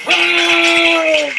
Oh!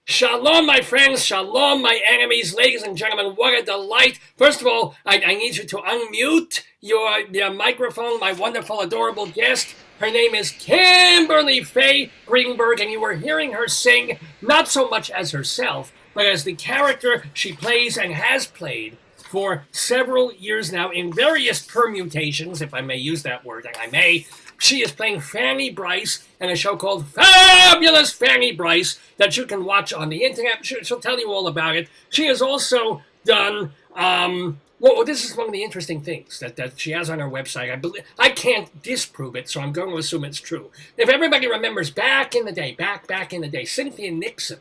Shalom, my friends. Shalom, my enemies. Ladies and gentlemen, what a delight. First of all, I need you to unmute your microphone, my wonderful, adorable guest. Her name is Kimberly Faye Greenberg, and you were hearing her sing not so much as herself, but as the character she plays and has played for several years now in various permutations, if I may use that word, and I may. She is playing Fanny Brice in a show called Fabulous Fanny Brice that you can watch on the internet. She'll tell you all about it. She has also done, well, this is one of the interesting things that she has on her website. I can't disprove it, so I'm going to assume it's true. If everybody remembers back in the day, Cynthia Nixon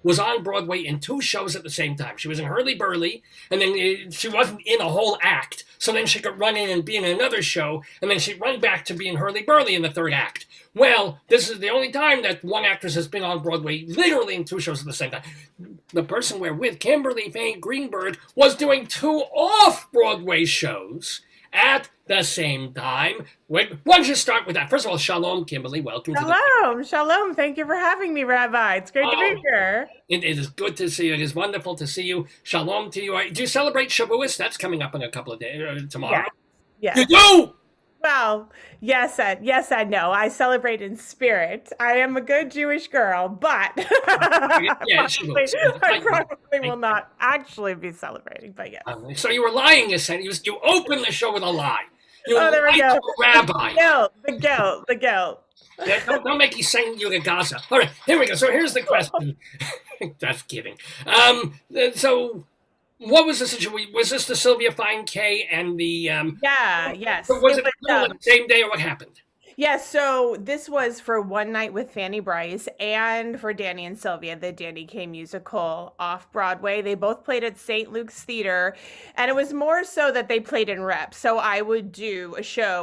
was on Broadway in 2 shows at the same time. She was in Hurly Burly, and then she wasn't in a whole act, so then she could run in and be in another show, and then she'd run back to be in Hurly Burly in the 3rd act. Well, this is the only time that one actress has been on Broadway literally in 2 shows at the same time. The person we're with, Kimberly Faye Greenberg, was doing 2 off-Broadway shows at the same time. Why don't you start with that? First of all, shalom, Kimberly. Welcome to the Shalom. Thank you for having me, Rabbi. It's great to be here. It is good to see you. It is wonderful to see you. Shalom to you. Do you celebrate Shavuos? That's coming up in a couple of days, tomorrow. Yes. You do? Well, yes and no. I celebrate in spirit. I am a good Jewish girl, but yeah, I probably will not actually be celebrating, but yes. So you were lying, you said. You opened the show with a lie. You there we go. Rabbi. The guilt. Yeah, don't make you send you to Gaza. All right, here we go. So here's the question. That's kidding. So what was the situation? Was this the Sylvia Fine Kaye and the yes. Was it the same day, or what happened? Yes, so this was for One Night with Fanny Brice and for Danny and Sylvia, the Danny Kaye musical off Broadway. They both played at St. Luke's Theater, and it was more so that they played in reps. So I would do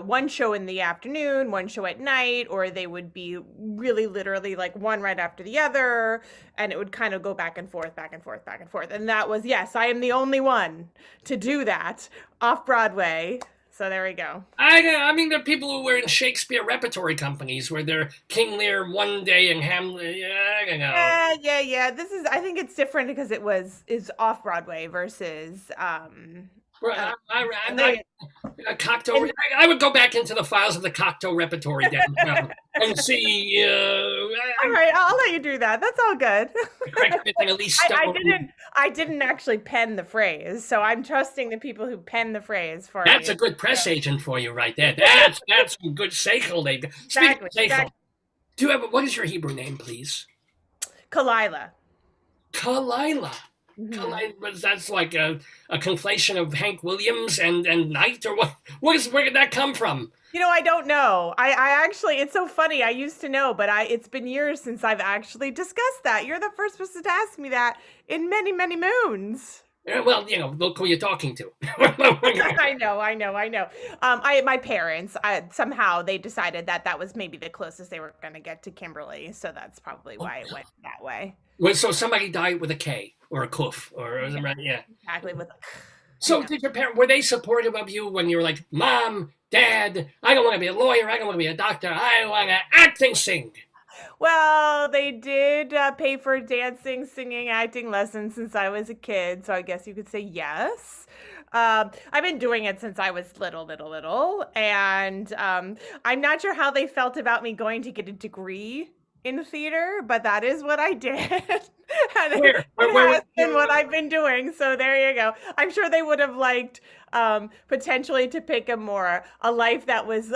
one show in the afternoon, one show at night, or they would be really literally like one right after the other, and it would kind of go back and forth. And that was, yes, I am the only one to do that off Broadway. So there we go. I mean, there are people who were in Shakespeare repertory companies where they're King Lear one day and Hamlet. I don't know. Yeah. I think it's different because is off Broadway versus. I would go back into the files of the Cocteau repertory downtown and see. All right, I'll let you do that. That's all good. I didn't actually pen the phrase, so I'm trusting the people who pen the phrase for That's a good press agent for you right there. That's some good seichel. Exactly. Do you have what is your Hebrew name, please? Kalila. Mm-hmm. That's like a conflation of Hank Williams and Knight, or what? Where did that come from? I don't know. I actually, it's so funny. I used to know, but it's been years since I've actually discussed that. You're the first person to ask me that in many, many moons. Yeah, well, look who you're talking to. I know. My parents, somehow they decided that was maybe the closest they were going to get to Kimberly, so that's probably why it went that way. Well, so somebody died with a K or a Kuf or yeah. Exactly. So did your parents, were they supportive of you when you were like, Mom, Dad, I don't want to be a lawyer, I don't want to be a doctor, I want to act and sing? Well, they did pay for dancing, singing, acting lessons since I was a kid, so I guess you could say yes. I've been doing it since I was little, and I'm not sure how they felt about me going to get a degree in theater, but that is what I did. And it has been what I've been doing, so there you go. I'm sure they would have liked potentially to pick a life that was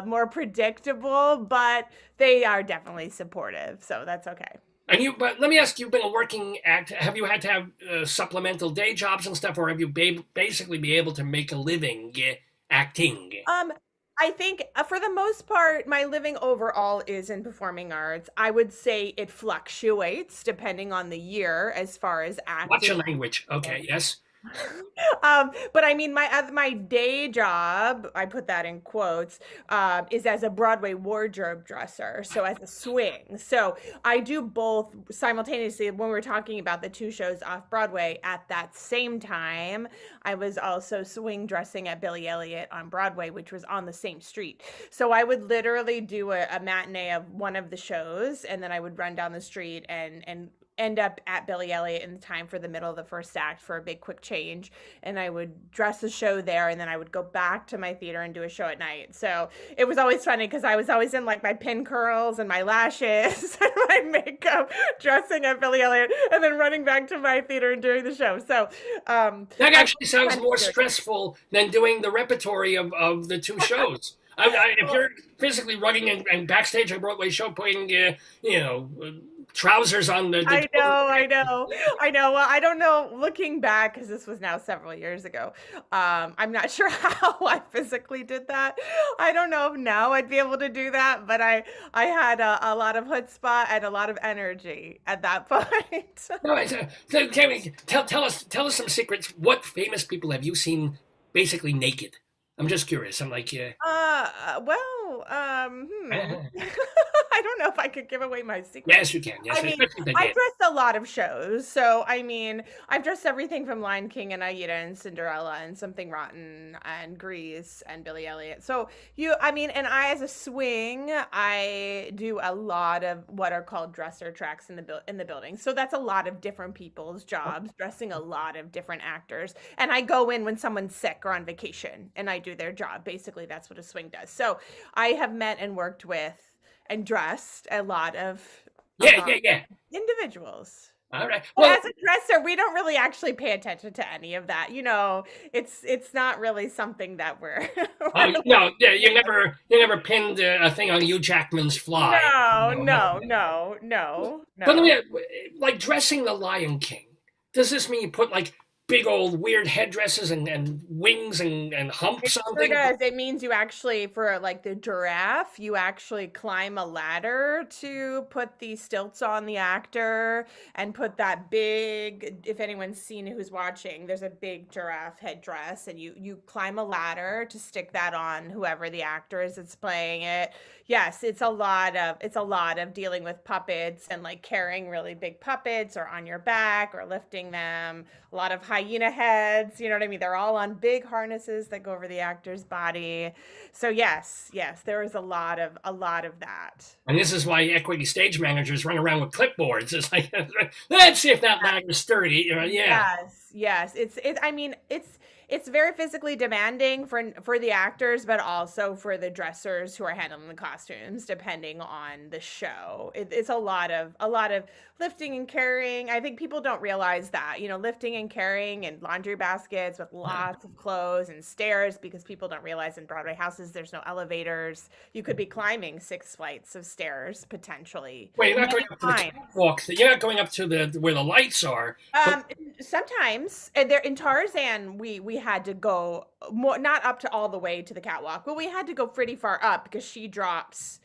more predictable, but they are definitely supportive, so that's okay. But let me ask you, you've been a working actor. Have you had to have supplemental day jobs and stuff, or have you basically be able to make a living acting? I think for the most part, my living overall is in performing arts. I would say it fluctuates depending on the year as far as acting. What's your language? Okay, yes. But I mean, my day job, I put that in quotes, is as a Broadway wardrobe dresser, so as a swing. So I do both simultaneously. When we're talking about the two shows off Broadway, at that same time, I was also swing dressing at Billy Elliot on Broadway, which was on the same street. So I would literally do a matinee of one of the shows, and then I would run down the street and end up at Billy Elliot in time for the middle of the first act for a big quick change. And I would dress the show there, and then I would go back to my theater and do a show at night. So it was always funny because I was always in like my pin curls and my lashes and my makeup, dressing at Billy Elliot, and then running back to my theater and doing the show. So That actually sounds more stressful than doing the repertory of the two shows. If you're physically running and backstage at a Broadway show, putting trousers on the I know. Well, I don't know. Looking back, because this was now several years ago, I'm not sure how I physically did that. I don't know if now I'd be able to do that, but I had a lot of chutzpah and a lot of energy at that point. No, so tell us some secrets. What famous people have you seen basically naked? I'm just curious. I'm like, yeah. Well, I don't know if I could give away my secret. Yes, you can. Yes, I mean, especially if they I've did. dressed a lot of shows. So, I mean, I've dressed everything from Lion King and Aida and Cinderella and Something Rotten and Grease and Billy Elliot. So, and I, as a swing, I do a lot of what are called dresser tracks in the building. So that's a lot of different people's jobs, dressing a lot of different actors. And I go in when someone's sick or on vacation, and I do their job. Basically, that's what a swing does. So I have met and worked with and dressed a lot of Yeah. individuals. All right. But Well, as a dresser, we don't really actually pay attention to any of that. It's not really something that we're. no, yeah, you never pinned a thing on Hugh Jackman's fly. No. But let me, like dressing the Lion King. Does this mean you put like big old weird headdresses and wings and humps on Sure things? does. It means you actually, for like the giraffe, you actually climb a ladder to put the stilts on the actor and put that big, if anyone's seen who's watching, there's a big giraffe headdress, and you climb a ladder to stick that on whoever the actor is that's playing it. Yes, it's a lot of dealing with puppets and like carrying really big puppets or on your back or lifting them. A lot of hyena heads, you know what I mean? They're all on big harnesses that go over the actor's body. So yes, there is a lot of that. And this is why equity stage managers run around with clipboards. It's like, let's see if that ladder's sturdy. Yeah. Yes. It's very physically demanding for the actors, but also for the dressers who are handling the costumes, depending on the show. It's a lot of lifting and carrying. I think people don't realize that, lifting and carrying and laundry baskets with lots of clothes and stairs, because people don't realize in Broadway houses there's no elevators. You could be climbing 6 flights of stairs potentially. Wait, you're not going up to the catwalk. You're not going up to where the lights are. Sometimes, and there in Tarzan, we had to go more, not up to all the way to the catwalk, but we had to go pretty far up because she drops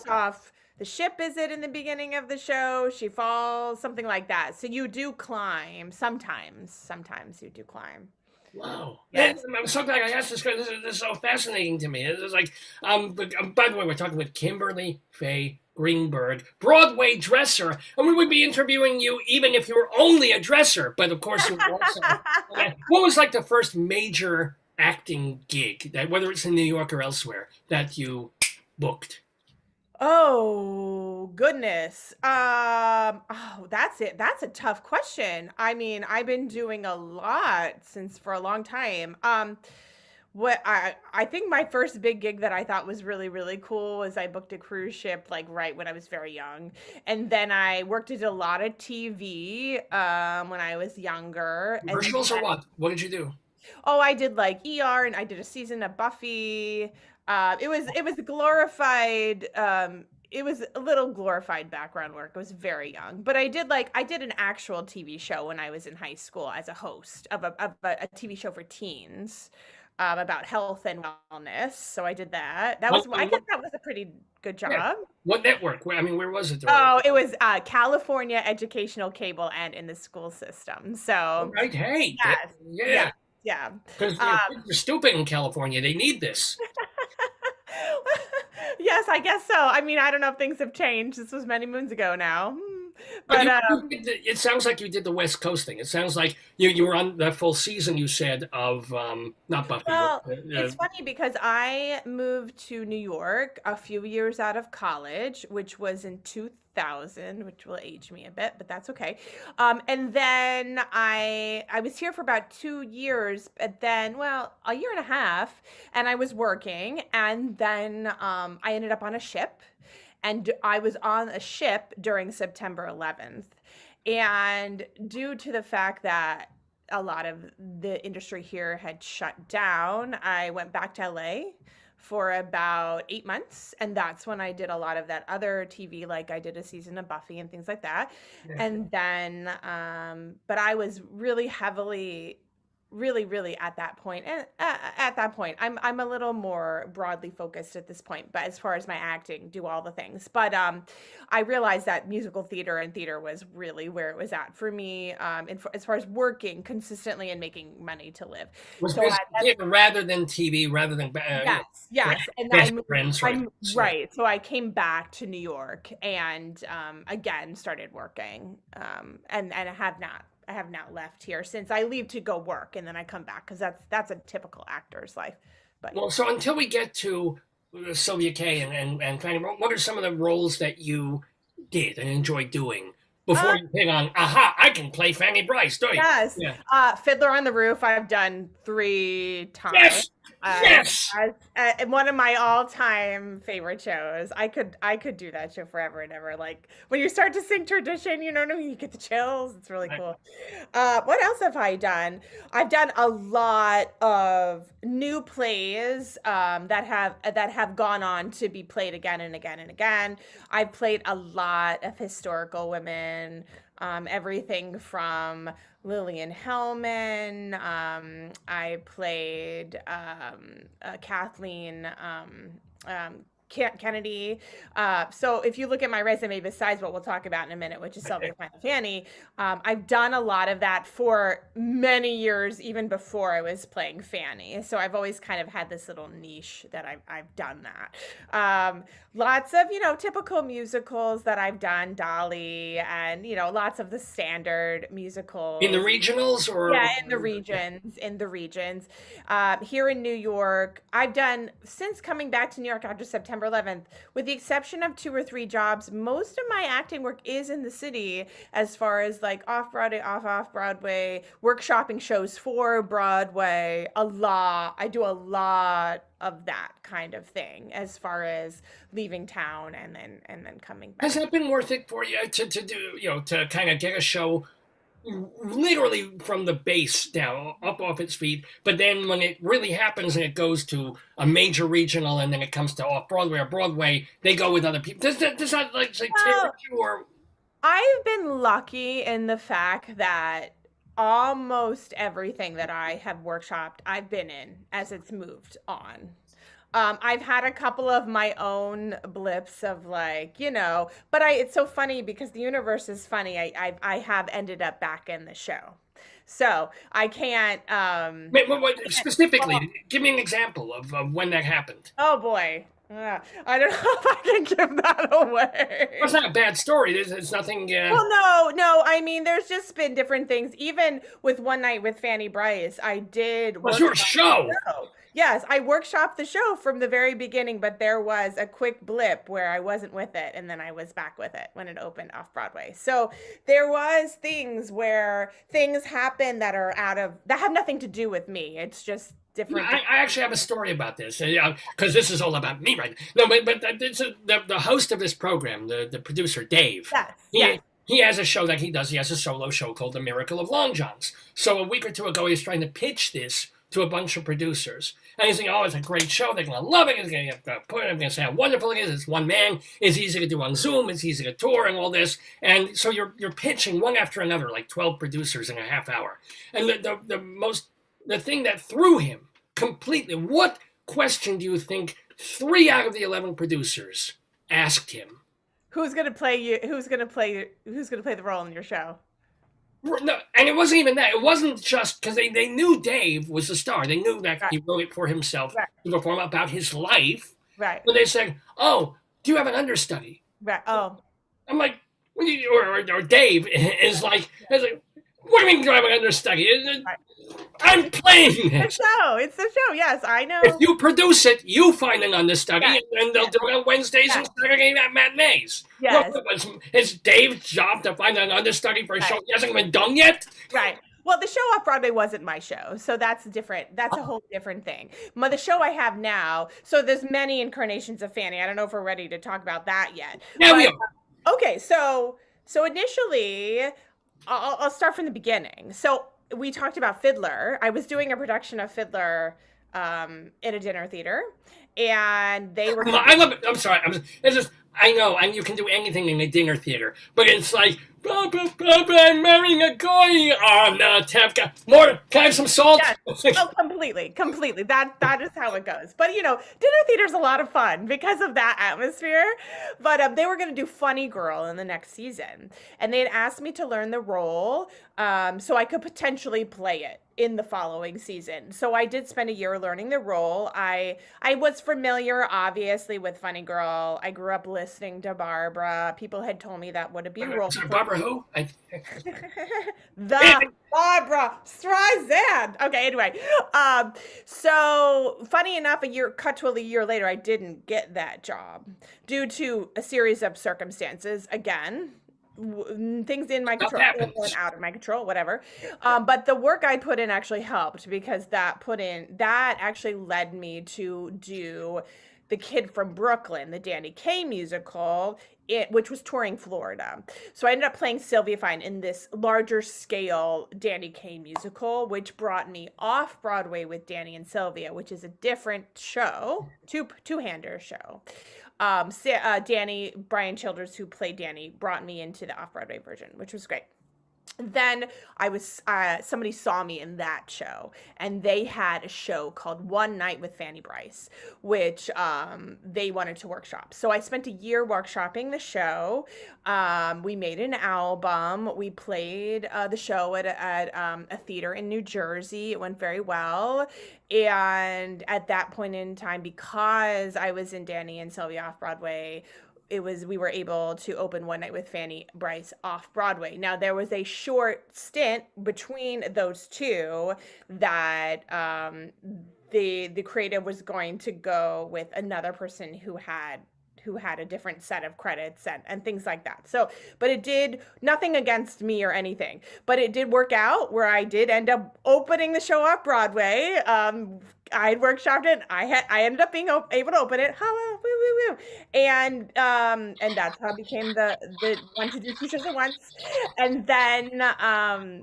off the ship. Is it in the beginning of the show? She falls, something like that. So you do climb sometimes you do climb. Wow. I'm so glad I asked this because this is so fascinating to me. It's like, by the way, we're talking with Kimberly Faye Greenberg, Broadway dresser, and we would be interviewing you even if you were only a dresser. But of course, you were also. What was like the first major acting gig, that whether it's in New York or elsewhere, that you booked? Oh, goodness. That's it. That's a tough question. I mean, I've been doing a lot for a long time. What I think my first big gig that I thought was really, really cool was I booked a cruise ship like right when I was very young. And then I worked at a lot of TV when I was younger. Commercials or what? What did you do? Oh, I did like ER, and I did a season of Buffy. It was glorified. It was a little glorified background work. I was very young, but I did an actual TV show when I was in high school as a host of a TV show for teens about health and wellness. So I did that. I guess that was a pretty good job. What network? Where was it? Oh, it was California Educational Cable and in the school system. All So right, hey, yes, yeah, yes, yeah. because kids are stupid in California. They need this. Yes, I guess so. I mean, I don't know if things have changed. This was many moons ago now. But But it sounds like you did the West Coast thing. It sounds like you were on that full season. You said of not Buffy. well, it's funny because I moved to New York a few years out of college, which was in 2000, which will age me a bit, but that's okay. And then I was here for about 2 years, but then, well, a year and a half, and I was working, and then I ended up on a ship, and I was on a ship during September 11th. And due to the fact that a lot of the industry here had shut down, I went back to LA for about 8 months. And that's when I did a lot of that other TV, like I did a season of Buffy and things like that. Yeah. And then, but I was really heavily really at that point, and at that point I'm a little more broadly focused at this point, but as far as my acting, do all the things. But I realized that musical theater and theater was really where it was at for me, as far as working consistently and making money to live. Was So this theater rather than TV, rather than yes, and friends, right? right. So I came back to New York and again started working, and I have not left here since. I leave to go work and then I come back because that's a typical actor's life. But Well, so until we get to Sylvia, Kaye, and Fanny, what are some of the roles that you did and enjoyed doing before you hit on, aha, I can play Fanny Brice, don't you? yes, Yeah. Fiddler on the Roof I've done 3 times. Yes! Yes! One of my all-time favorite shows. I could do that show forever and ever. Like when you start to sing tradition, you know what I mean? You get the chills. It's really cool. What else have I done? I've done a lot of new plays that have gone on to be played again and again and again. I've played a lot of historical women. Everything from Lillian Hellman. I played Kathleen Kennedy. So if you look at my resume, besides what we'll talk about in a minute, which is Sylvia, Fanny, I've done a lot of that for many years, even before I was playing Fanny. So I've always kind of had this little niche that I've done that. Lots of, typical musicals that I've done, Dolly, and, lots of the standard musicals. In the regionals or? Yeah, in the regions. Here in New York, I've done, since coming back to New York after September 11th, with the exception of 2 or 3 jobs, most of my acting work is in the city, as far as like off-Broadway, off-Broadway, workshopping shows for Broadway, I do a lot of that kind of thing, as far as leaving town and then coming back. Has that been worth it for you to do, to kind of get a show literally from the base down, up off its feet, but then when it really happens and it goes to a major regional and then it comes to off-Broadway or Broadway, they go with other people? Does that like say tear you or? I've been lucky in the fact that almost everything that I have workshopped, I've been in as it's moved on. I've had a couple of my own blips of like, but it's so funny because the universe is funny. I have ended up back in the show. So I can't. Specifically, give me an example of when that happened. Oh boy. I don't know if I can give that away. Well, it's not a bad story. There's nothing. Well, no. I mean, there's just been different things. Even with One Night with Fanny Brice, I did. Was your show? Yes, I workshopped the show from the very beginning, but there was a quick blip where I wasn't with it, and then I was back with it when it opened off Broadway. So there was things where things happen that have nothing to do with me. It's just different. I actually have a story about this, because this is all about me right now. No, but the host of this program, the producer, Dave. Yes. He has a show that he does. He has a solo show called The Miracle of Long Johns. So a week or 2 ago, he was trying to pitch this to a bunch of producers. And he's saying, oh, it's a great show. They're going to love it. I'm going to say how wonderful it is. It's one man. It's easy to do on Zoom. It's easy to tour and all this. And so you're pitching one after another, like 12 producers in a half hour. And the thing that threw him completely, what question do you think 3 out of the 11 producers asked him. Who's gonna play you? Who's gonna play the role in your show? No, and it wasn't even that. It wasn't just because they knew Dave was the star. They knew that Right, he wrote it for himself right, to perform about his life. right, But they said, "Oh, do you have an understudy?" right. Oh, I'm like, or Dave is like, "What do you mean do I have an understudy? right. I'm playing The this. show. It's the show. Yes, I If know. you produce it, you find an understudy, Yes, and they'll yes, do it on Wednesdays and yes, Saturday night matinees." Look, yes. it's Dave's job to find an understudy for a show Right, he hasn't even done yet. right. Well, the show off Broadway wasn't my show, so that's different. That's a whole different thing. The show I have now. So there's many incarnations of Fanny. I don't know if we're ready to talk about that yet. Now we But are. okay, so initially, I'll start from the beginning. So we talked about Fiddler. I was doing a production of Fiddler in a dinner theater, and they were I love it. I'm sorry. It's just I know, and you can do anything in a dinner theater, but it's like, Papa, Papa, I'm marrying a guy. Oh no, Tevka. More? Can I have some salt? yes. Oh, completely, completely. That is how it goes. But dinner theater's a lot of fun because of that atmosphere. But they were going to do Funny Girl in the next season, and they had asked me to learn the role, so I could potentially play it in the following season. So I did spend a year learning the role. I was familiar, obviously, with Funny Girl. I grew up listening to Barbara. People had told me that would be a role. Sorry, Barbara, who? The Barbara Streisand. Okay, anyway. So funny enough, cut to a year later, I didn't get that job due to a series of circumstances. Again, things in my control or out of my control, whatever. But the work I put in actually helped because that actually led me to do the Kid from Brooklyn, the Danny Kaye musical, which was touring Florida. So I ended up playing Sylvia Fine in this larger scale Danny Kaye musical, which brought me off Broadway with Danny and Sylvia, which is a different show, two-hander show. Danny, Brian Childers, who played Danny, brought me into the off-Broadway version, which was great. Then somebody saw me in that show, and they had a show called One Night with Fanny Brice, which they wanted to workshop. So I spent a year workshopping the show. We made an album. We played the show at a theater in New Jersey. It went very well. And at that point in time, because I was in Danny and Sylvia off Broadway, we were able to open One Night with Fanny Brice off Broadway. Now there was a short stint between those two that the creative was going to go with another person who had a different set of credits and things like that. So, but it did nothing against me or anything, but it did work out where I did end up opening the show off Broadway. I had workshopped it. I ended up being able to open it. And that's how I became the one to do two shows at once. And then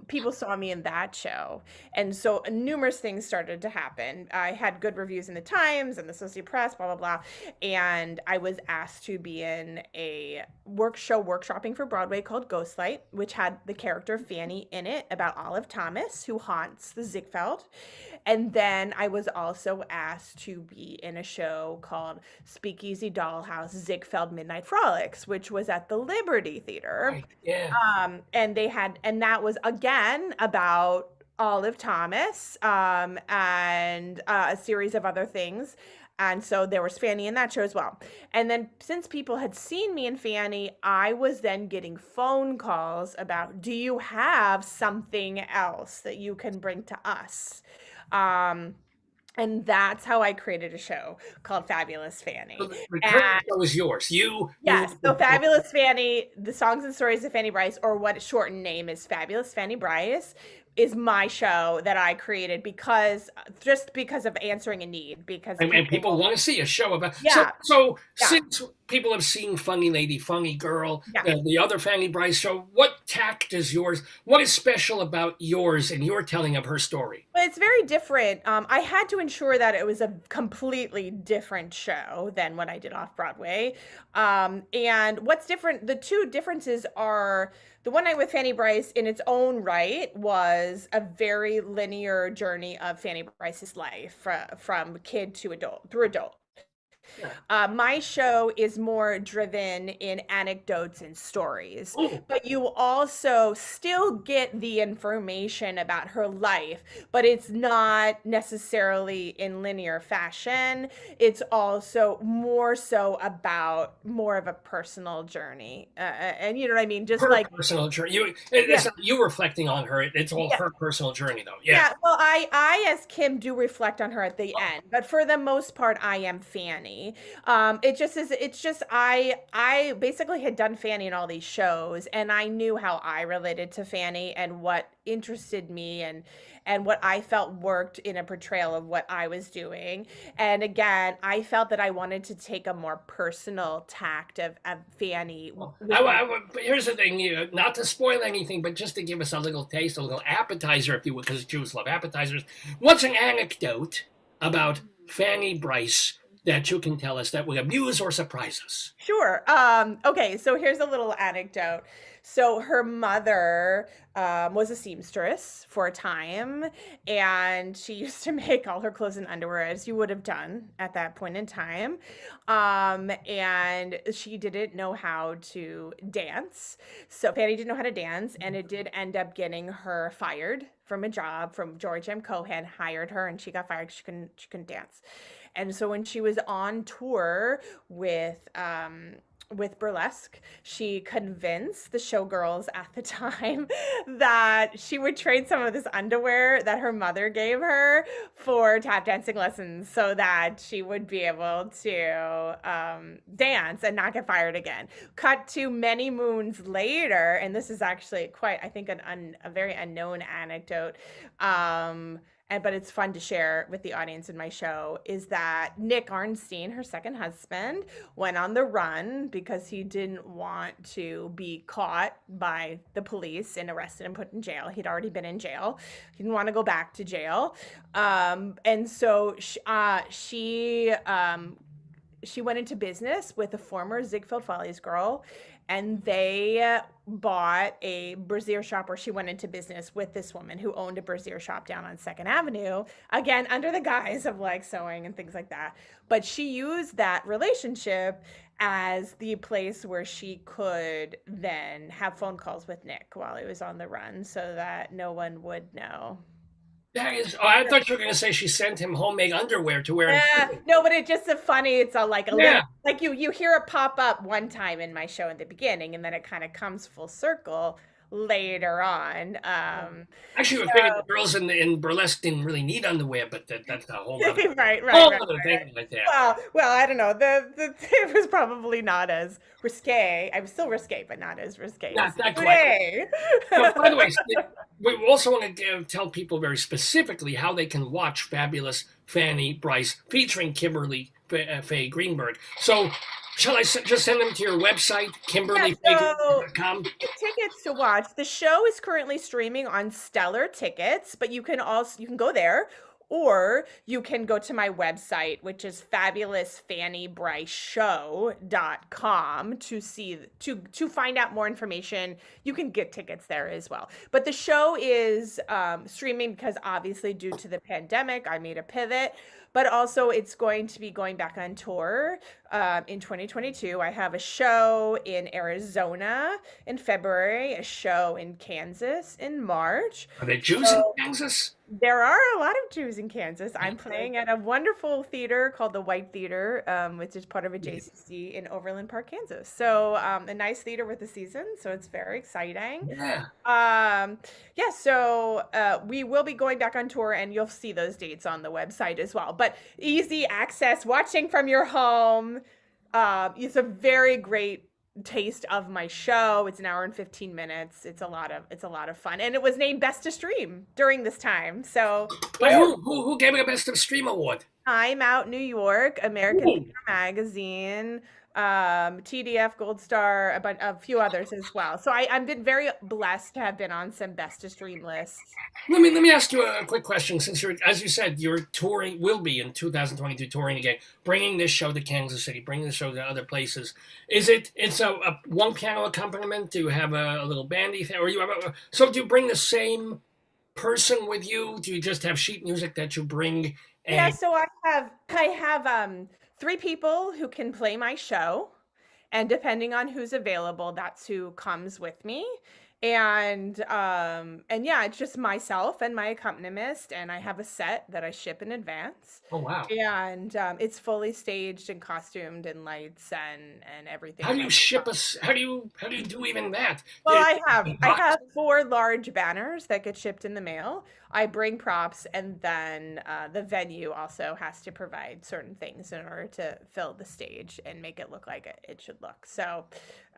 people saw me in that show, and so numerous things started to happen. I had good reviews in the Times and the Associated Press, blah blah blah, and I was asked to be in a workshopping for Broadway called Ghostlight, which had the character Fanny in it about Olive Thomas, who haunts the Ziegfeld. And then I was also asked to be in a show called Speakeasy Dollhouse Ziegfeld Midnight Frolics, which was at the Liberty Theater. Right. Yeah. And that was again about Olive Thomas, and a series of other things. And so there was Fanny in that show as well. And then since people had seen me in Fanny, I was then getting phone calls about, do you have something else that you can bring to us? And that's how I created a show called Fabulous Fanny. So the current show is yours. Yes. So Fabulous Fanny, the songs and stories of Fanny Brice, or what its shortened name is, Fabulous Fanny Brice, is my show that I created because of answering a need. Because and people want to see a show about. Yeah. So since people have seen Funny Lady, Funny Girl, the other Fanny Brice show, what tact is yours? What is special about yours and your telling of her story? Well, it's very different. I had to ensure that it was a completely different show than what I did off Broadway. And what's different, the two differences are the One Night with Fanny Brice in its own right was a very linear journey of Fanny Brice's life from kid to adult through adult. Yeah. My show is more driven in anecdotes and stories, Oh, but you also still get the information about her life, but it's not necessarily in linear fashion. It's also more so about more of a personal journey. And you know what I mean? Just her like, personal journey. yeah. It's not you reflecting on her. It's all Yeah, her personal journey, though. Yeah. yeah, well, I as Kim do reflect on her at the end, but for the most part, I am Fanny. It just is. It's just I basically had done Fanny in all these shows, and I knew how I related to Fanny and what interested me and what I felt worked in a portrayal of what I was doing. And again, I felt that I wanted to take a more personal tact of Fanny Well, with my. here's the thing, not to spoil anything, but just to give us a little taste, a little appetizer, if you would, because Jews love appetizers. What's an anecdote about Fanny Brice that you can tell us that would amuse or surprise us? Sure. Okay, so here's a little anecdote. So her mother was a seamstress for a time, and she used to make all her clothes and underwear as you would have done at that point in time. And she didn't know how to dance. So Fanny didn't know how to dance, and it did end up getting her fired from a job. From George M. Cohan hired her, and she got fired because she couldn't dance. And so when she was on tour with burlesque, she convinced the showgirls at the time that she would trade some of this underwear that her mother gave her for tap dancing lessons so that she would be able to dance and not get fired again. Cut to many moons later, and this is actually quite, I think, a very unknown anecdote. But it's fun to share with the audience in my show, is that Nick Arnstein, her second husband, went on the run because he didn't want to be caught by the police and arrested and put in jail. He'd already been in jail. He didn't want to go back to jail. And so she went into business with a former Ziegfeld Follies girl, and they bought a brassiere shop, where she went into business with this woman who owned a brassiere shop down on Second Avenue, again under the guise of like sewing and things like that. But she used that relationship as the place where she could then have phone calls with Nick while he was on the run, so that no one would know. That is, oh, I thought you were going to say she sent him homemade underwear to wear in Yeah, prison. no, but it's just a funny. It's a like a little Yeah. like you hear it pop up one time in my show in the beginning, and then it kind of comes full circle later on. Actually, I figured So the girls in burlesque didn't really need underwear, but that's a whole other, right, right, right, whole right, other right. thing right there. Well, I don't know. The it was probably not as risque. I was still risque, but not as risque as Not quite. today. But by the way, we also want to tell people very specifically how they can watch Fabulous Fanny Brice featuring Kimberly Faye Greenberg. So, shall I just send them to your website, Yeah, so KimberlyFayeGreenberg.com? tickets to watch. The show is currently streaming on Stellar Tickets, but you can go there, or you can go to my website, which is fabulousfannybriceshow.com, to find out more information. You can get tickets there as well. But the show is streaming because obviously due to the pandemic, I made a pivot. But also, it's going to be going back on tour in 2022. I have a show in Arizona in February, a show in Kansas in March. Are there Jews in So Kansas? there are a lot of Jews in Kansas. I'm playing at a wonderful theater called the White Theater, which is part of a JCC in Overland Park, Kansas. So a nice theater with a season, so it's very exciting. Yeah. Yeah, so we will be going back on tour, and you'll see those dates on the website as well. But easy access, watching from your home. It's a very great taste of my show. It's an hour and 15 minutes. It's a lot of fun, and it was named Best to Stream during this time. So But who gave it a Best of Stream award? Time Out New York, American Ooh. Theater Magazine, TDF, Gold Star, a few others as well. So I've been very blessed to have been on some Best to Stream lists. Let me ask you a quick question. Since you're, as you said, you're touring, will be in 2022 touring again, bringing this show to Kansas City, bringing the show to other places. It's a one piano accompaniment? Do you have a little bandy thing, or so do you bring the same person with you? Do you just have sheet music that you bring? Yeah, And so I have 3 people who can play my show, and depending on who's available, that's who comes with me. And yeah, it's just myself and my accompanist, and I have a set that I ship in advance. Oh wow. And it's fully staged and costumed and lights and How everything do you like ship us? How do you do even that? well, Yeah, I box- have 4 large banners that get shipped in the mail. I bring props, and then the venue also has to provide certain things in order to fill the stage and make it look like it should look. So,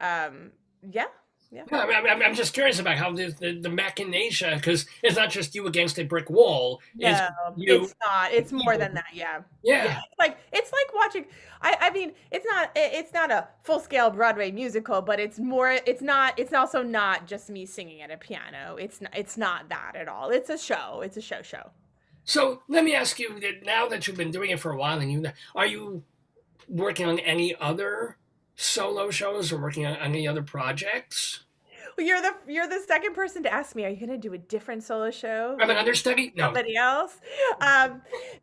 yeah, yeah. No, I'm just curious about how the machination, because it's not just you against a brick wall. It's No, you. it's not. It's more than that. Yeah. Yeah. Yeah. It's like watching I mean, it's not a full-scale Broadway musical, but it's also not just me singing at a piano. It's not that at all. It's a show. It's a show. So let me ask you that now that you've been doing it for a while, and are you working on any other solo shows or working on any other projects? Well, you're the second person to ask me, are you going to do a different solo show Have an with understudy? No. somebody else?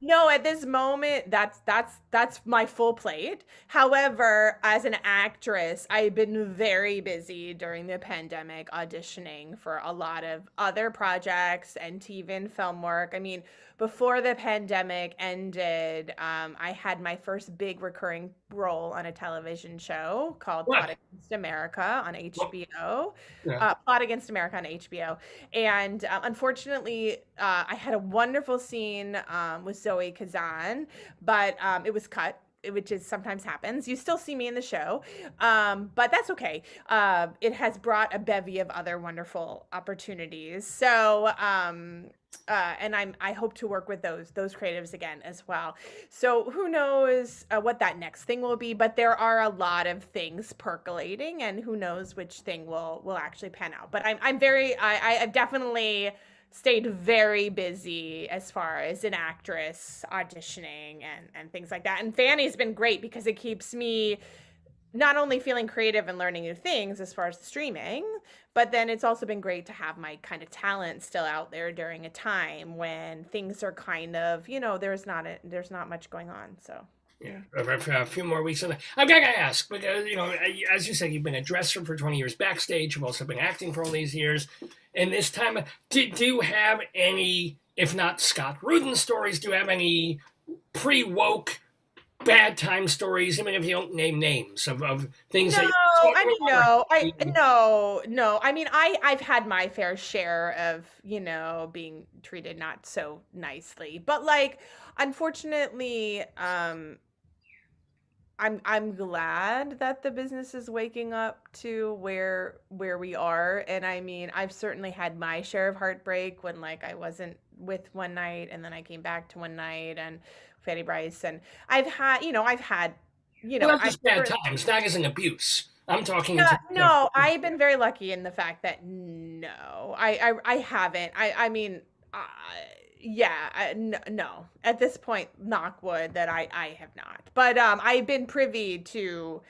No, at this moment, that's my full plate. However, as an actress, I've been very busy during the pandemic auditioning for a lot of other projects and TV and film work. I mean, before the pandemic ended, I had my first big recurring role on a television show called Plot What? Against America on Well, HBO. yeah. Plot Against America on HBO. And unfortunately, I had a wonderful scene with Zoe Kazan, but it was cut, which is sometimes happens. You still see me in the show, but that's okay. It has brought a bevy of other wonderful opportunities. So, and I hope to work with those creatives again as well. So who knows what that next thing will be, but there are a lot of things percolating, and who knows which thing will actually pan out. But I've definitely stayed very busy as far as an actress auditioning and things like that. And Fanny's been great because it keeps me not only feeling creative and learning new things as far as the streaming, but then it's also been great to have my kind of talent still out there during a time when things are kind of, there's not much going on. So Yeah, a few more weeks. I've got to ask because as you said, you've been a dresser for 20 years backstage. You've also been acting for all these years. And this time, do you have any, if not Scott Rudin stories, do you have any pre-woke bad time stories, even if you don't name names of things that no, you I mean, no. I mean, I've had my fair share of, being treated not so nicely, but like, unfortunately, I'm glad that the business is waking up to where we are. And I mean, I've certainly had my share of heartbreak when like I wasn't with one night and then I came back to one night and Fanny Brice, and I've had, well, that's I've just bad never, times. That isn't abuse. I'm talking in yeah, terms of no, I've been very lucky in the fact that no, I haven't. I mean, yeah, no. At this point, knock wood, that I have not. But I've been privy to,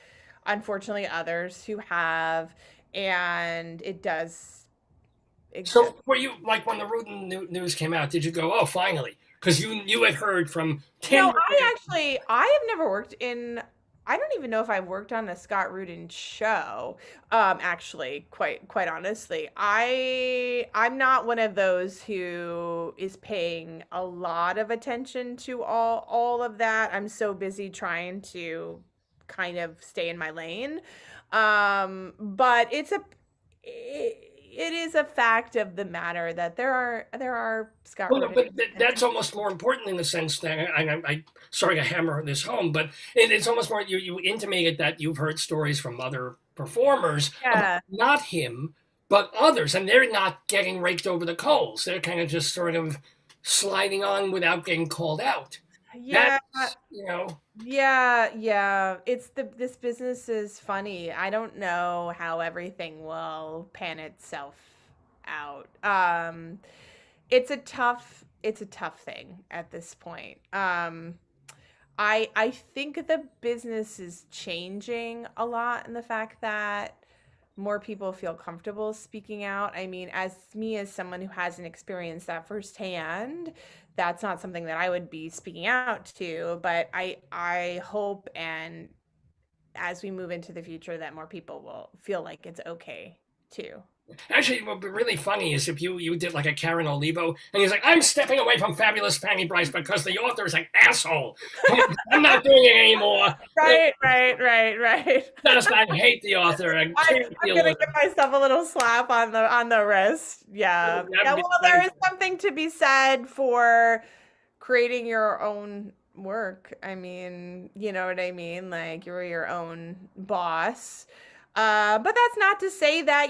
unfortunately, others who have, and it does exist. So, were you like when the Rudin news came out? Did you go, "Oh, finally"? Because you had heard from No, 10. I have never worked in. I don't even know if I've worked on a Scott Rudin show. Actually, quite honestly, I'm not one of those who is paying a lot of attention to all of that. I'm so busy trying to kind of stay in my lane. But it is a fact of the matter that there are Scott Well, no, Rudin. but that's almost more important in the sense that I sorry to hammer this home, but it's almost more you intimated that you've heard stories from other performers about Yeah. not him, but others, and they're not getting raked over the coals. They're kind of just sort of sliding on without getting called out. Yeah. That's Yeah. This business is funny. I don't know how everything will pan itself out. It's a tough thing at this point. I think the business is changing a lot in the fact that more people feel comfortable speaking out. I mean, as someone who hasn't experienced that firsthand, that's not something that I would be speaking out to, but I hope, and as we move into the future, that more people will feel like it's okay too. Actually, what would be really funny is if you did like a Karen Olivo, and he's like, I'm stepping away from Fabulous Fanny Brice because the author is an asshole. I'm not doing it anymore. Right. Just I hate the author. I can't I'm deal gonna with give it. myself a little slap on the wrist. Yeah. Yeah, well, there is something to be said for creating your own work. I mean, you know what I mean? Like, you're your own boss. But that's not to say that,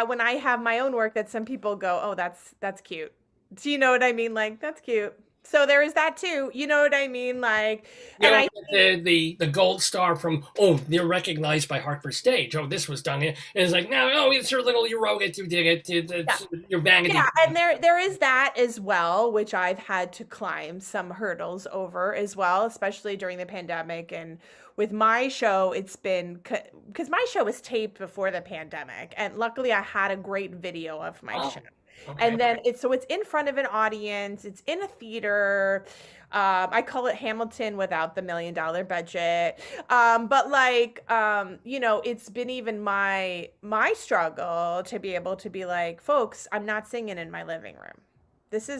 when I have my own work, that some people go, oh, that's cute. Do you know what I mean? Like, that's cute. So there is that too. You know what I mean? Like, You and don't I get the gold star from, oh, they're recognized by Hartford Stage. Oh, this was done. And it's like, no, oh, it's your little, you wrote it, you did it, yeah. it's your vanity. Yeah, and there is that as well, which I've had to climb some hurdles over as well, especially during the pandemic. And with my show, it's been because my show was taped before the pandemic, and luckily I had a great video of my show. Okay. And then it's in front of an audience, it's in a theater. I call it Hamilton without the $1 million budget. But like, it's been even my struggle to be able to be like, folks, I'm not singing in my living room.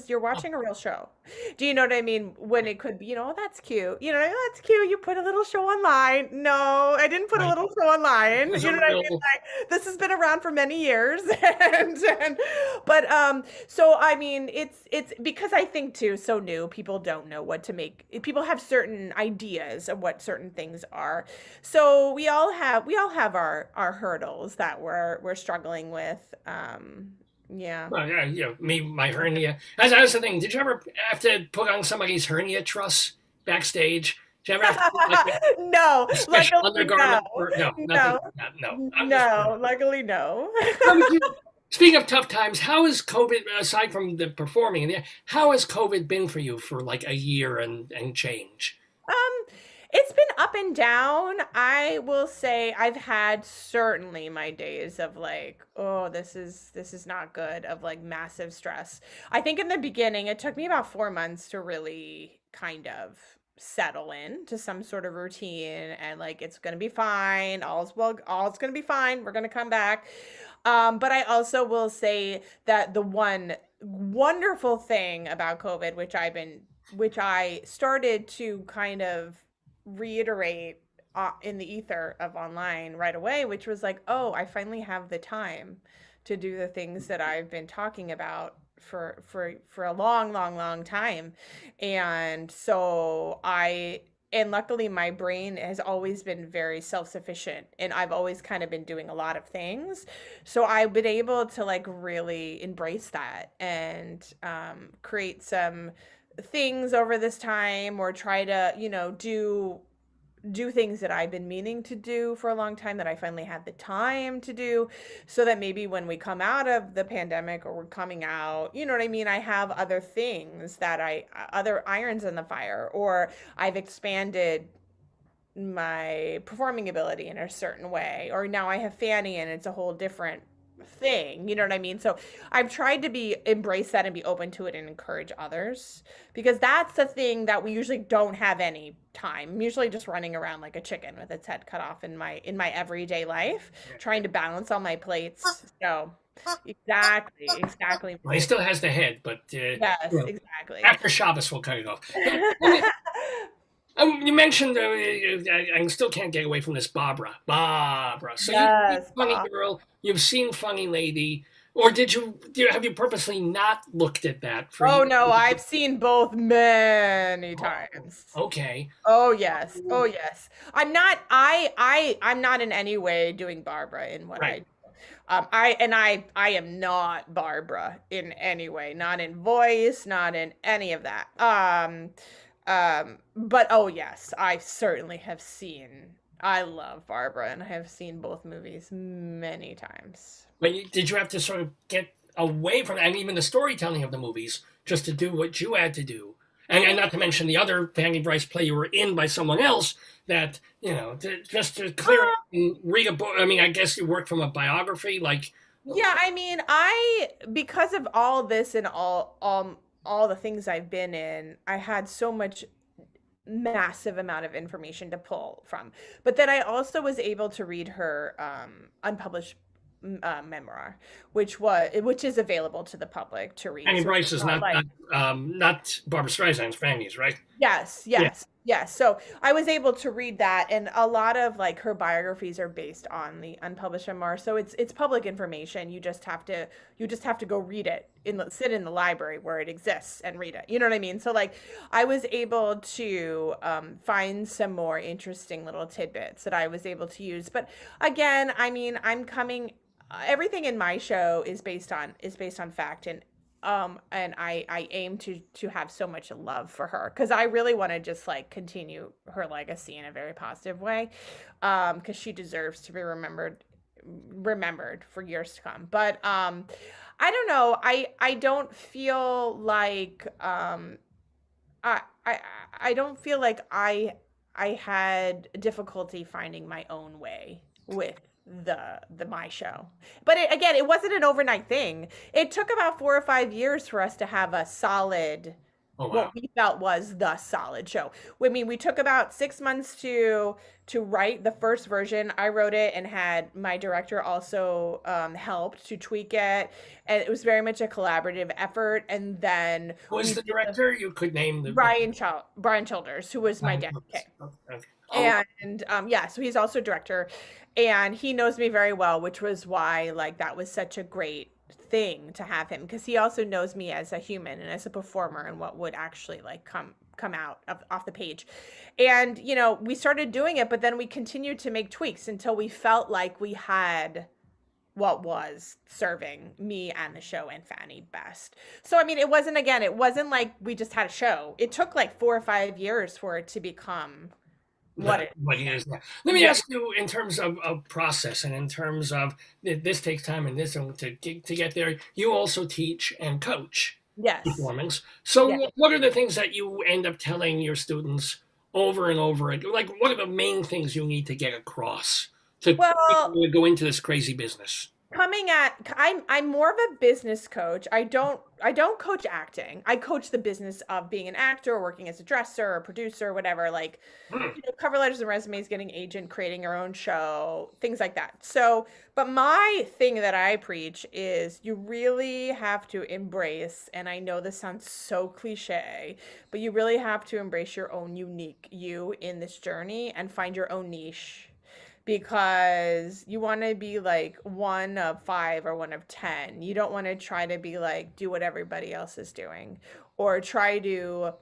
You're watching a real show. Do you know what I mean? When it could be, oh, that's cute. Oh, that's cute. You put a little show online. No, I didn't put a little show online. You know what I mean? Like, this has been around for many years. So I mean, it's because I think too, so new, people don't know what to make. People have certain ideas of what certain things are. So we all have our hurdles that we're struggling with. Yeah. Well, yeah, my hernia. That's the thing. Did you ever have to put on somebody's hernia truss backstage? Did you ever have to put like no, a special undergarment? No, luckily no. Speaking of tough times, how has COVID, aside from the performing, how has COVID been for you for like a year and change? It's been up and down. I will say I've had certainly my days of like, oh, this is not good, of like massive stress. I think in the beginning, it took me about 4 months to really kind of settle in to some sort of routine, and like, it's going to be fine. All's going to be fine. We're going to come back. But I also will say that the one wonderful thing about COVID, which I started to kind of reiterate in the ether of online right away, which was like, oh, I finally have the time to do the things that I've been talking about for a long time. And so and luckily my brain has always been very self-sufficient, and I've always kind of been doing a lot of things. So I've been able to like really embrace that and create some things over this time, or try to, do things that I've been meaning to do for a long time, that I finally had the time to do, so that maybe when we come out of the pandemic, or we're coming out, you know what I mean, I have other things other irons in the fire, or I've expanded my performing ability in a certain way, or now I have Fanny and it's a whole different thing, you know what I mean? So I've tried to embrace that and be open to it and encourage others, because that's the thing that we usually don't have any time. I'm usually just running around like a chicken with its head cut off in my everyday life, trying to balance all my plates. So exactly. Well, he still has the head, but yes, exactly. After Shabbos, we'll cut it off. You mentioned, I still can't get away from this Barbara. So yes, you've seen Funny Girl, you've seen Funny Lady, or have you purposely not looked at that? Oh no, I've seen both many times. Okay. Oh yes. I'm not in any way doing Barbara in what I do. I am not Barbara in any way, not in voice, not in any of that. But oh yes, I certainly have seen. I love Barbara, and I have seen both movies many times. But did you have to sort of get away from, and even the storytelling of the movies, just to do what you had to do? And not to mention the other Fanny Brice play you were in by someone else, that, just to clear up and read a book. I mean, I guess you worked from a biography, like. Yeah, I mean, because of all this and all all the things I've been in, I had so much massive amount of information to pull from. But then I also was able to read her unpublished memoir, which is available to the public to read. Annie So it's Brice is not not like not Barbara Streisand's Fanny's, right? yes, Yeah. yes, yes. So I was able to read that, and a lot of like her biographies are based on the unpublished memoir. So it's public information. You just have to go read it sit in the library where it exists and read it. You know what I mean? So like I was able to find some more interesting little tidbits that I was able to use. But again, I mean, everything in my show is based on fact, and I aim to have so much love for her because I really want to just like continue her legacy in a very positive way, because she deserves to be remembered for years to come. But I don't know. I don't feel like I I I don't feel like I had difficulty finding my own way with the my show. But again, it wasn't an overnight thing. It took about 4 or 5 years for us to have a solid, Oh what wow. we felt was the solid show. I mean, we took about 6 months to write the first version. I wrote it and had my director also helped to tweak it, and it was very much a collaborative effort. And then Who we is the did the director? You could name the Brian Childers, who was my dad. Okay. okay. Oh, And yeah, so he's also a director, and he knows me very well, which was why like that was such a great thing to have him, because he also knows me as a human and as a performer and what would actually like come out off the page. And we started doing it, but then we continued to make tweaks until we felt like we had what was serving me and the show and Fanny best. So I mean, it wasn't like we just had a show. It took like 4 or 5 years for it to become what it what he is now. Let me yeah. ask you in terms of process and in terms of this takes time and this and to get there. You also teach and coach Yes. performance. So Yeah. what are the things that you end up telling your students over and over again? Like what are the main things you need to get across to Well, go into this crazy business? I'm more of a business coach. I don't coach acting. I coach the business of being an actor, or working as a dresser or producer, or whatever, like Hmm. cover letters and resumes, getting agent, creating your own show, things like that. So, but my thing that I preach is you really have to embrace, and I know this sounds so cliche, but you really have to embrace your own unique you in this journey and find your own niche, because you want to be like one of five or one of 10. You don't want to try to be like, do what everybody else is doing, or try to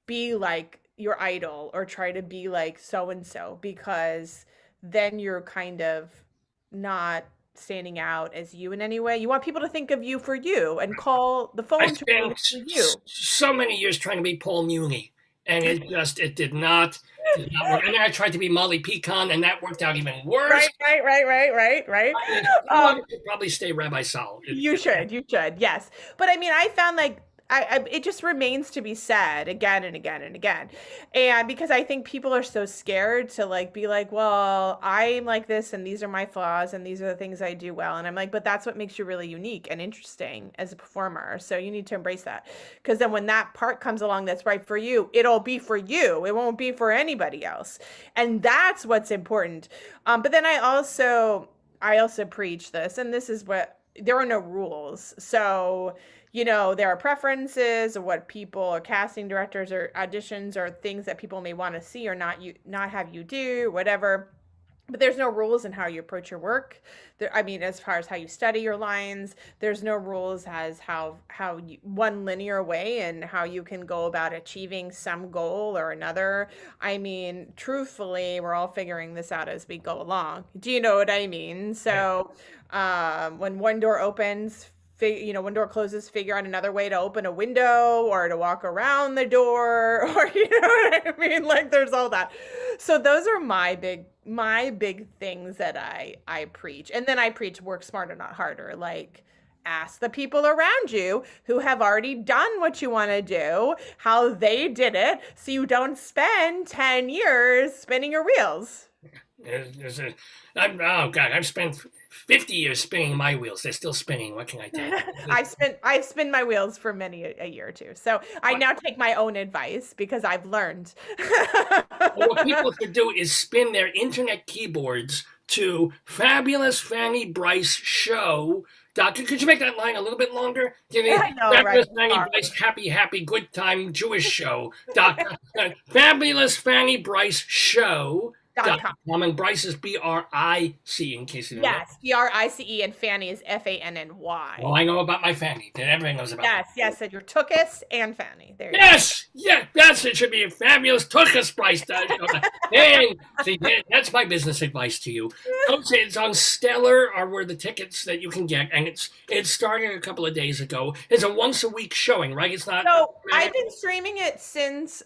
be like your idol, or try to be like so and so, because then you're kind of not standing out as you in any way. You want people to think of you for you and call the I phone to ring spent for you. so many years trying to be Paul Muni, and it did not work. And then I tried to be Molly Pecan, and that worked out even worse. Right, right, right, right, right, right. I should probably stay Rabbi Sol. You should, yes. But I mean, I found like it just remains to be said again and again and again. And because I think people are so scared to like be like, well, I'm like this and these are my flaws and these are the things I do well. And I'm like, but that's what makes you really unique and interesting as a performer. So you need to embrace that. Because then when that part comes along that's right for you, it'll be for you. It won't be for anybody else. And that's what's important. But then I also preach this, and this is what there are no rules. So, there are preferences of what people or casting directors or auditions or things that people may want to see or not have you do, whatever. But there's no rules in how you approach your work. I mean, as far as how you study your lines, there's no rules as one linear way and how you can go about achieving some goal or another. I mean, truthfully, we're all figuring this out as we go along. Do you know what I mean? So, when one door opens, one door closes, figure out another way to open a window or to walk around the door, or you know what I mean? Like there's all that. So those are my big things that I preach. And then I preach work smarter, not harder. Like ask the people around you who have already done what you want to do, how they did it, so you don't spend 10 years spinning your wheels. Oh God, I've spent 50 years spinning my wheels. They're still spinning. What can I tell you? I've spun my wheels for many a year or two. So I now take my own advice because I've learned. What people should do is spin their internet keyboards to Fabulous Fanny Brice Show. Doctor, could you make that line a little bit longer? Give me I know, Fabulous right? Fanny Brice Happy Good Time Jewish Show. Doctor, Fabulous Fanny Brice Show. .com, and Brice is B-R-I-C in case you don't know. Yes, B-R-I-C-E, and Fanny is F-A-N-N-Y. Well, I know about my Fanny. Everyone knows about Yes, me. yes, and your Tookus and Fanny. There you Yes! Yeah, that's it. Should be a fabulous Tookus Brice. Hey, see, that's my business advice to you. Don't say it's on Stellar or where the tickets that you can get, and it started a couple of days ago. It's a once-a-week showing, right? It's not... So I've been streaming it since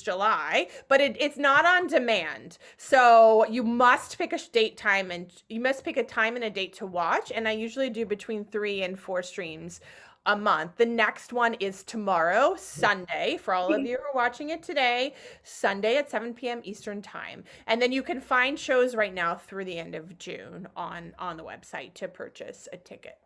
July, but it's not on demand. So you must pick a date time, and you must pick a time and a date to watch. And I usually do between 3 and 4 streams a month. The next one is tomorrow, Sunday, for all of you who are watching it today, Sunday at 7 p.m. Eastern time. And then you can find shows right now through the end of June on the website to purchase a ticket.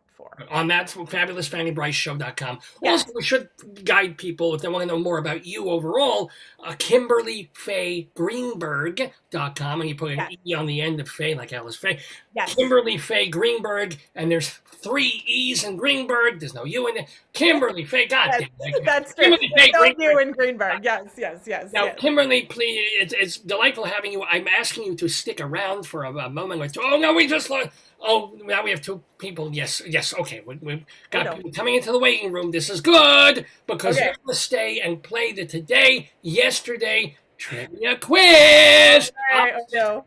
On that fabulousfannybriceshow.com. Yes. Also, we should guide people if they want to know more about you overall. Kimberly Faye Greenberg.com, and you put an E on the end of Faye, like Alice Faye. Yes. Kimberly Faye Greenberg, and there's 3 E's in Greenberg. There's no U in it. Kimberly Faye, God damn it. That's true. Kimberly Faye no Greenberg. U in Greenberg. Yes. Now, yes. Kimberly, please, it's delightful having you. I'm asking you to stick around for a moment or two. Oh, no, we just lost. Oh, now we have 2 people. Yes. Okay, we've got people coming into the waiting room. This is good because you're going to stay and play the today, yesterday trivia quiz. No.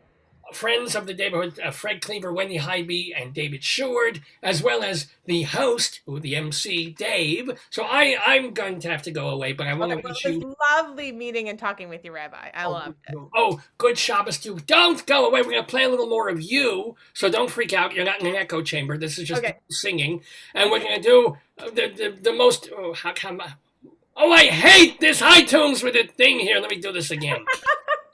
Friends of the neighborhood, Fred Cleaver, Wendy, Highby, and David Sheward, as well as the host, the MC, Dave. So I'm going to have to go away, but I want to wish you... It was lovely meeting and talking with you, Rabbi. I loved it. Oh, good Shabbos too. Don't go away. We're going to play a little more of you, so don't freak out. You're not in an echo chamber. This is just singing. And we're going to do the most... Oh, how come... Oh, I hate this iTunes with the thing here. Let me do this again.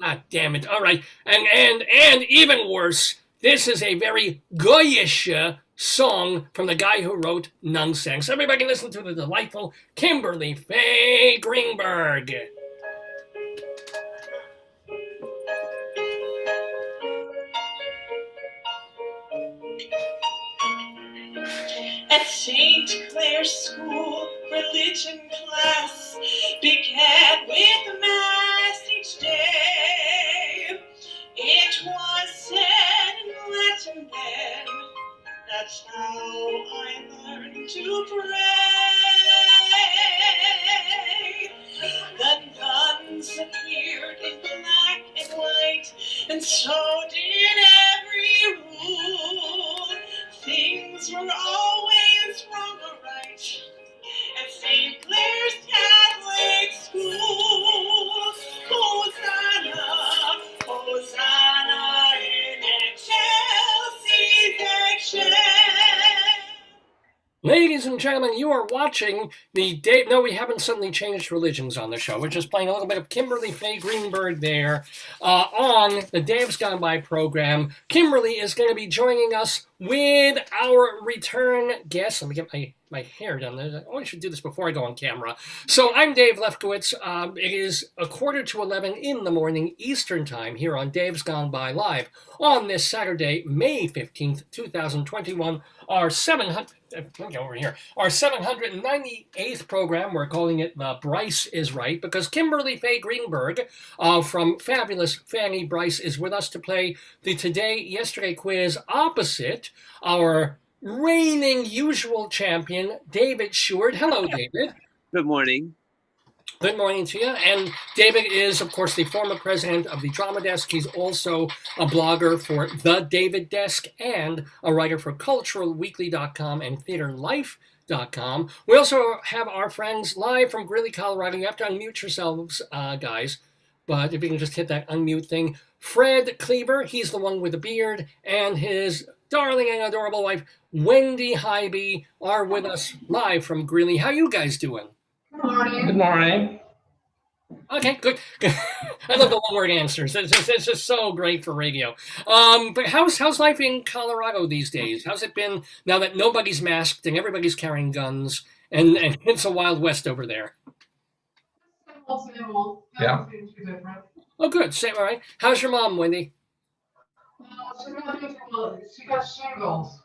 Ah, damn it. All right. And even worse, this is a very goyish song from the guy who wrote Nonsense. Everybody listen to the delightful Kimberly Faye Greenberg. At St. Clair's School, religion class began with Mass each day. It was said in Latin then, that's how I learned to pray. The nuns appeared in black and white, and so did every rule. Things were always wrong or right at St. Clair's Catholic School. Hosanna, Hosanna in excelsis excellence. Ladies and gentlemen, you are watching the Dave... No, we haven't suddenly changed religions on the show. We're just playing a little bit of Kimberly Faye Greenberg there on the Dave's Gone By program. Kimberly is going to be joining us with our return guest. Let me get my hair done. I always should do this before I go on camera. So I'm Dave Lefkowitz. It is 11:45 in the morning Eastern Time here on Dave's Gone By Live on this Saturday, May 15th, 2021. Our 798th program. We're calling it Brice is Right because Kimberly Faye Greenberg from Fabulous Fanny Brice is with us to play the Today, Yesterday quiz opposite our reigning usual champion, David Sheward. Hello, David. Good morning. Good morning to you. And David is, of course, the former president of the Drama Desk. He's also a blogger for The David Desk and a writer for CulturalWeekly.com and TheaterLife.com. We also have our friends live from Greeley, Colorado. You have to unmute yourselves, guys. But if you can just hit that unmute thing. Fred Cleaver, he's the one with the beard, and his darling and adorable wife, Wendy Highby, are with us live from Greeley. How you guys doing? Good morning. Okay, good. I love the one-word answers. It's just so great for radio. But how's life in Colorado these days? How's it been now that nobody's masked and everybody's carrying guns and it's a Wild West over there? Yeah. Oh, good. Say all right. How's your mom, Wendy? She got shingles.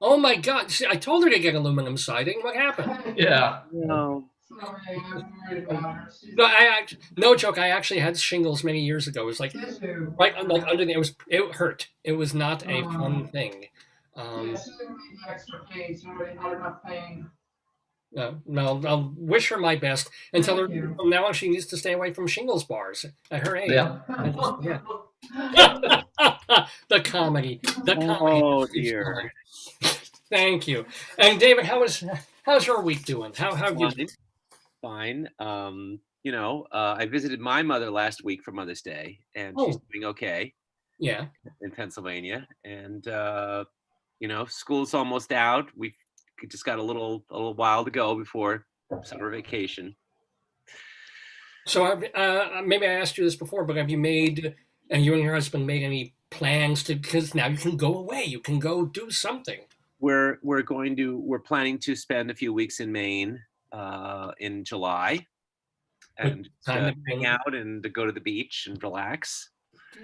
Oh my God! See, I told her to get aluminum siding. What happened? Yeah. No. Sorry, I'm worried about her. No, no joke. I actually had shingles many years ago. It was like Tissue. right like under the. It hurt. It was not a fun thing. Yeah, she didn't need the extra pain. She already had enough pain. No, I'll wish her my best and tell her Thank you. from now on she needs to stay away from shingles bars at her age. Yeah. Yeah. The comedy. The comedy. Oh dear. Thank you. And David, how's your week doing? How have you? Fine. I visited my mother last week for Mother's Day, and she's doing okay Yeah. in Pennsylvania. And school's almost out. We just got a little while to go before summer vacation. So maybe I asked you this before, but have you made, and you and your husband made any plans to? Because now you can go away. You can go do something. We're planning to spend a few weeks in Maine in July, and hang out and to go to the beach and relax.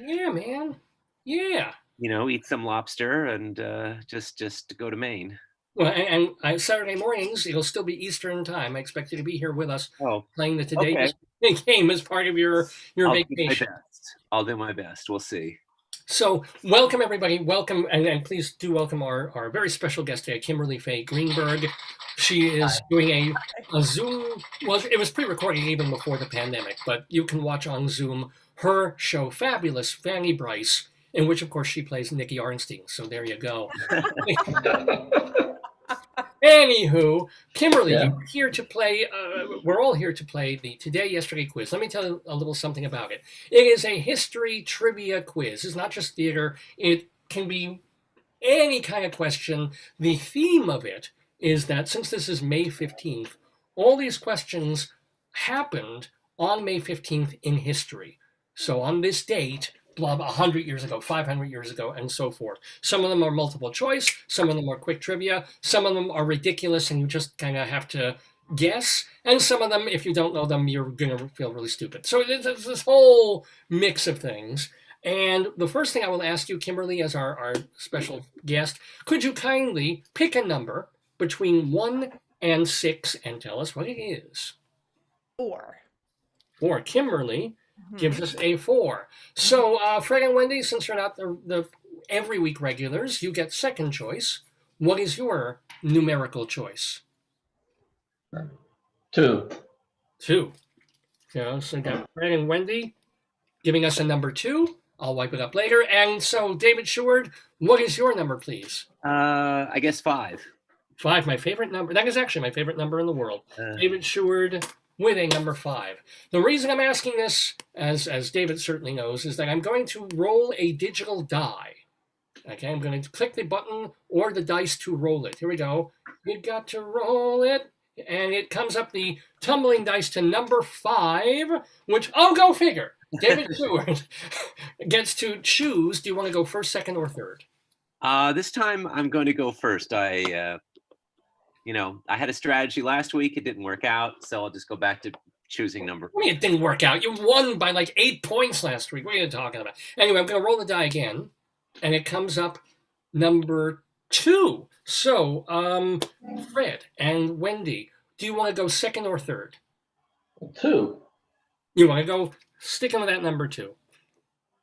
Yeah, man. Yeah. Eat some lobster and just to go to Maine. Well, and Saturday mornings it'll still be Eastern time. I expect you to be here with us playing the Today game as part of your vacation. I'll do my best. We'll see. So welcome everybody. Welcome and please do welcome our very special guest today, Kimberly Faye Greenberg. She is doing a Zoom. Well, it was pre-recorded even before the pandemic, but you can watch on Zoom her show, Fabulous Fanny Brice, in which of course she plays Nikki Arnstein. So there you go. Anywho, Kimberly, you're here to play. We're all here to play the Today Yesterday quiz. Let me tell you a little something about it. It is a history trivia quiz. It's not just theater. It can be any kind of question. The theme of it is that since this is May 15th, all these questions happened on May 15th in history. So on this date, blah, 100 years ago, 500 years ago, and so forth. Some of them are multiple choice. Some of them are quick trivia. Some of them are ridiculous, and you just kind of have to guess. And some of them, if you don't know them, you're going to feel really stupid. So it's this whole mix of things. And the first thing I will ask you, Kimberly, as our special guest, could you kindly pick a number between 1 and 6 and tell us what it is? 4. 4. Kimberly gives us a 4. So, Fred and Wendy, since you're not the every week regulars, you get second choice. What is your numerical choice? 2. 2. So you got Fred and Wendy giving us a number 2. I'll wipe it up later. And so, David Sheward, what is your number, please? I guess 5. 5, my favorite number. That is actually my favorite number in the world. David Sheward with a number 5. The reason I'm asking this, as David certainly knows, is that I'm going to roll a digital die. Okay, I'm going to click the button or the dice to roll it. Here we go. You got to roll it. And it comes up the tumbling dice to number 5, which, oh, go figure. David Sheward gets to choose. Do you want to go first, second, or third? This time I'm going to go first. I had a strategy last week. It didn't work out, so I'll just go back to choosing number. I mean, it didn't work out. You won by like 8 points last week. What are you talking about? Anyway, I'm going to roll the die again, and it comes up number 2. So, Fred and Wendy, do you want to go second or third? 2. You want to go sticking with that number 2.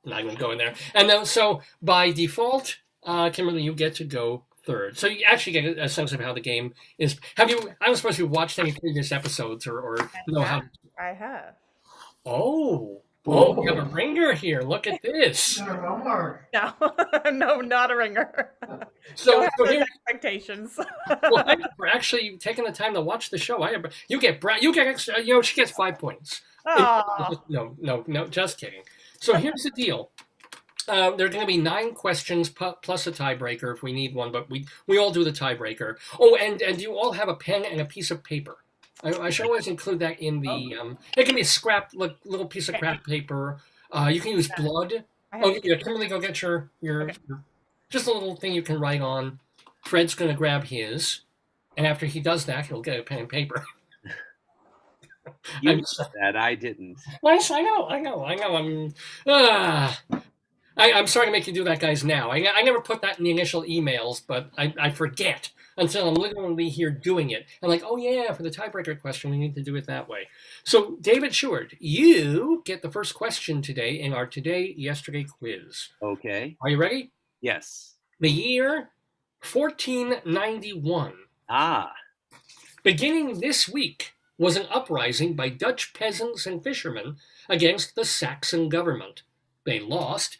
I'm not going to go in there. And then, so by default, Kimberly, you get to go third. So you actually get a sense of how the game is. I don't suppose you've watched any previous episodes or know how. I have. Oh, we have a ringer here. Look at this. No, no, not a ringer. So here, expectations. Well, thank you for actually taking the time to watch the show. You get extra. She gets 5 points. No, just kidding. So here's the deal. There are going to be 9 questions plus a tiebreaker if we need one, but we all do the tiebreaker. Oh, and you all have a pen and a piece of paper. I should always include that in the. It can be scrap, like little piece of crap paper. You can use blood. Oh yeah, Kimberly, go get your just a little thing you can write on. Fred's gonna grab his, and after he does that, he'll get a pen and paper. You said that. I didn't. I know. I'm sorry to make you do that, guys, now. I never put that in the initial emails, but I forget until I'm literally here doing it. I'm like, oh, yeah, for the tiebreaker question, we need to do it that way. So, David Sheward, you get the first question today in our Today, Yesterday quiz. Okay. Are you ready? Yes. The year 1491. Ah. Beginning this week was an uprising by Dutch peasants and fishermen against the Saxon government. They lost,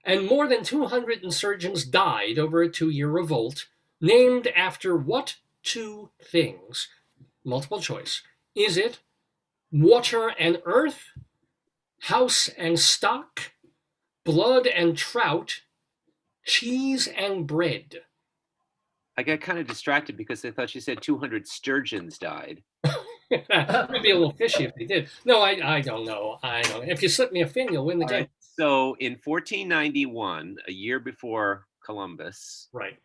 and more than 200 insurgents died over a 2-year revolt, named after what 2 things? Multiple choice. Is it water and earth, house and stock, blood and trout, cheese and bread? I got kind of distracted because I thought you said 200 sturgeons died. Might be a little fishy if they did. No, I don't know. I don't know. If you slip me a fin, you'll win the game. Right. So in 1491, a year before Columbus, right,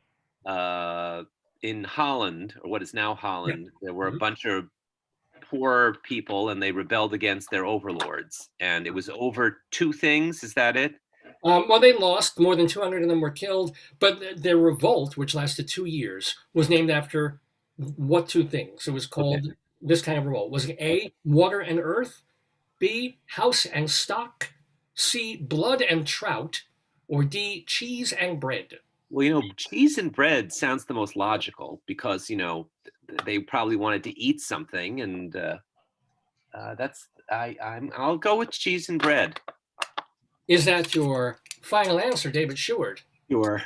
in Holland, or what is now Holland, there were a bunch of poor people, and they rebelled against their overlords. And it was over 2 things. Is that it? Well, they lost. More than 200 of them were killed. But their revolt, which lasted 2 years, was named after what 2 things? It was called this kind of revolt. Was it A, water and earth, B, house and stock, C, blood and trout, or D, cheese and bread? Well, cheese and bread sounds the most logical because, they probably wanted to eat something, and I'll go with cheese and bread. Is that your final answer, David Sheward? Sure.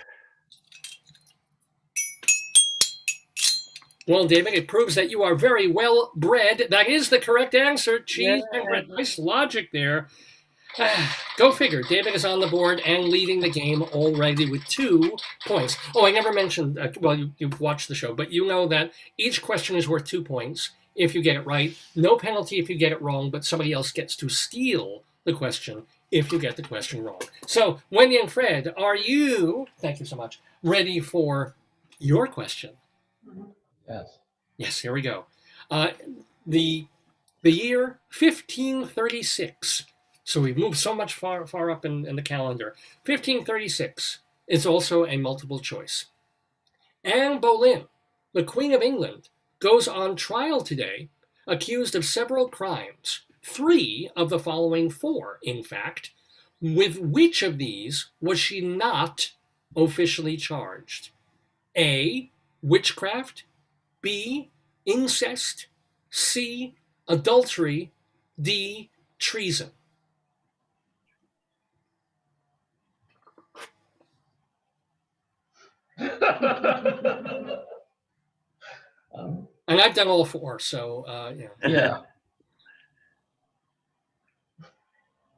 Well, David, it proves that you are very well bred. That is the correct answer. Cheese and bread. Nice logic there. Go figure. David is on the board and leading the game already with 2 points. Oh, I never mentioned, you've watched the show, but you know that each question is worth 2 points if you get it right. No penalty if you get it wrong, but somebody else gets to steal the question if you get the question wrong. So, Wendy and Fred, are you, thank you so much, ready for your question? Yes. Yes, here we go. The year 1536. So we've moved so much far up in the calendar. 1536 is also a multiple choice. Anne Boleyn, the Queen of England, goes on trial today, accused of several crimes. 3 of the following 4, in fact. With which of these was she not officially charged? A, witchcraft, B, incest, C, adultery, D, treason. And I've done all 4, so yeah.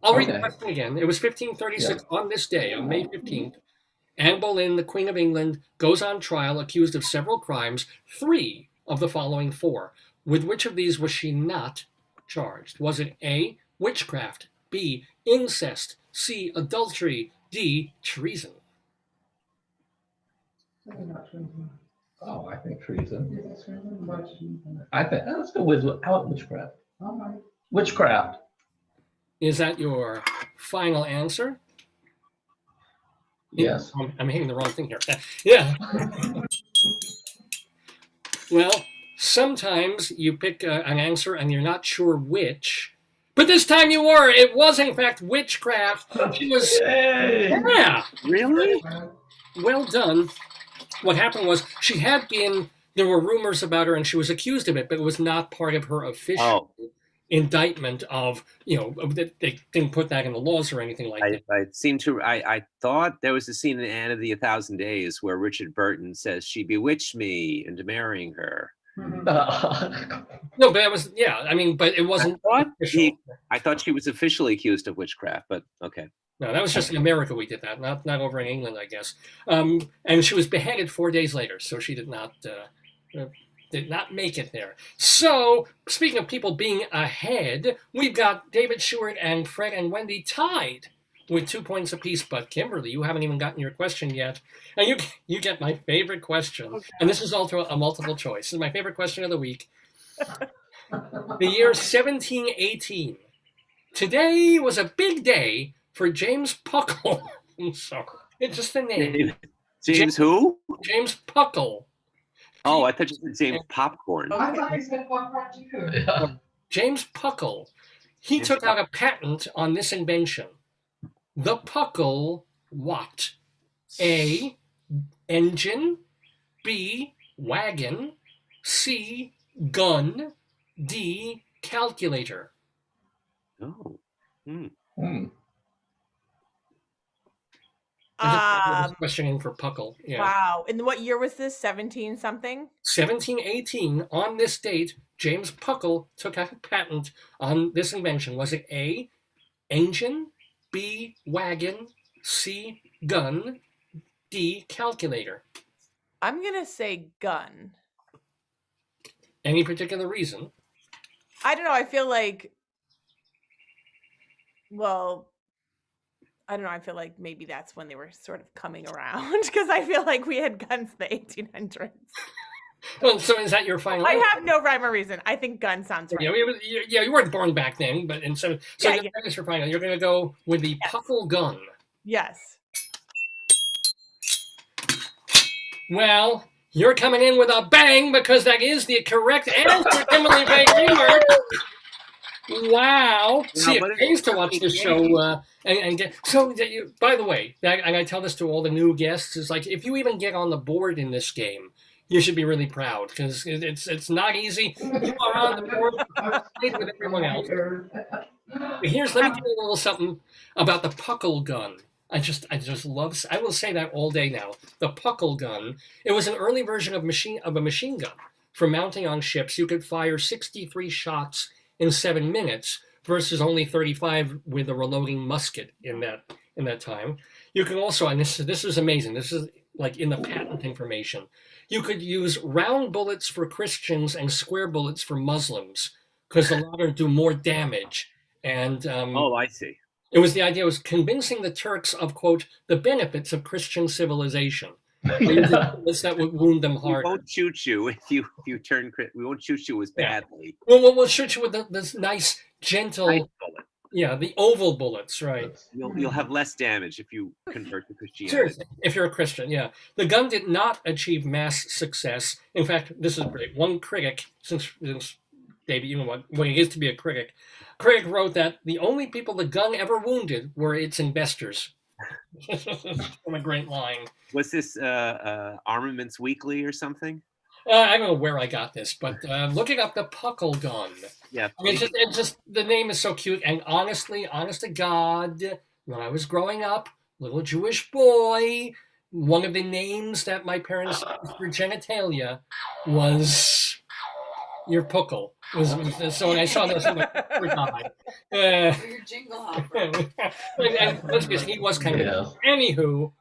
I'll read the question again. It was 1536 on this day, on May 15th. Anne Boleyn, the Queen of England, goes on trial accused of several crimes. 3 of the following 4. With which of these was she not charged? Was it A, witchcraft, B, incest, C, adultery, D, treason? Oh, I think treason. I think let's go with witchcraft. All right. Witchcraft. Is that your final answer? Yes. I'm hitting the wrong thing here. Yeah. Well, sometimes you pick an answer and you're not sure which. But this time you were. It was, in fact, witchcraft. She was... Yay. Yeah. Really? Well done. What happened was she had been... There were rumors about her and she was accused of it, but it was not part of her official indictment of, they didn't put that in the laws or anything like that. I thought there was a scene in Anne of the 1,000 Days where Richard Burton says she bewitched me into marrying her. No, but it was, but it wasn't official. I thought she was officially accused of witchcraft, but okay. No, that was just in America we did that, not over in England, I guess. And she was beheaded 4 days later, so she did not did not make it there. So, speaking of people being ahead, we've got David Sheward and Fred and Wendy tied with 2 points apiece. But Kimberly, you haven't even gotten your question yet. And you get my favorite question. Okay. And this is also a multiple choice. This is my favorite question of the week. The year 1718. Today was a big day for James Puckle. I'm sorry. It's just the name. James who? James Puckle. Oh, I thought you said James Popcorn. I thought you said popcorn too. James Puckle. He took out a patent on this invention. The Puckle what? A, engine. B, wagon. C, gun. D, calculator. Oh. Questioning for Puckle. Yeah. Wow. And what year was this? 17 something? 1718, on this date, James Puckle took out a patent on this invention. Was it A, engine, B, wagon, C, gun, D, calculator? I'm going to say gun. Any particular reason? I don't know. I feel like, well, I don't know. I feel like maybe that's when they were sort of coming around because I feel like we had guns in the 1800s. Well, so is that your final? I have no rhyme or reason. I think gun sounds right. Yeah, you weren't born back then, but so Yeah, that is your final. You're going to go with the Puckle Gun. Yes. Well, you're coming in with a bang because that is the correct answer, Kimberly Faye Greenberg. Wow. See, it pays to watch this show and get. So, by the way, and I tell this to all the new guests, is like, if you even get on the board in this game, you should be really proud because it's not easy. You are on the board with everyone else. Let me tell you a little something about the Puckle Gun. I just love. I will say that all day now. The Puckle Gun. It was an early version of a machine gun for mounting on ships. You could fire 63 shots in 7 minutes versus only 35 with a reloading musket in that time. You can also, and this is amazing. This is like in the patent information. You could use round bullets for Christians and square bullets for Muslims because the latter do more damage. And Oh, I see. the idea was convincing the Turks of, quote, the benefits of Christian civilization. That would wound them We harder. won't shoot you if you turn. We won't shoot you as badly. We'll shoot you with this nice, gentle, Nice bullet. yeah, the oval bullets, right? You'll have less damage if you convert to Christianity. Seriously, if you're a Christian, yeah. The gun did not achieve mass success. In fact, this is great. One critic, since David, you know what it is to be a critic wrote that the only people the gun ever wounded were its investors. From a great line. Was this Armaments Weekly or something? I don't know where I got this, but looking up the Puckle Gun. Yeah. I mean, it's just the name is so cute. And honest to God, when I was growing up, little Jewish boy, one of the names that my parents used for genitalia was your Puckle. So when I saw this, I'm like, oh, God. Your jingle hopper. and let's be honest, he was kind of. Anywho,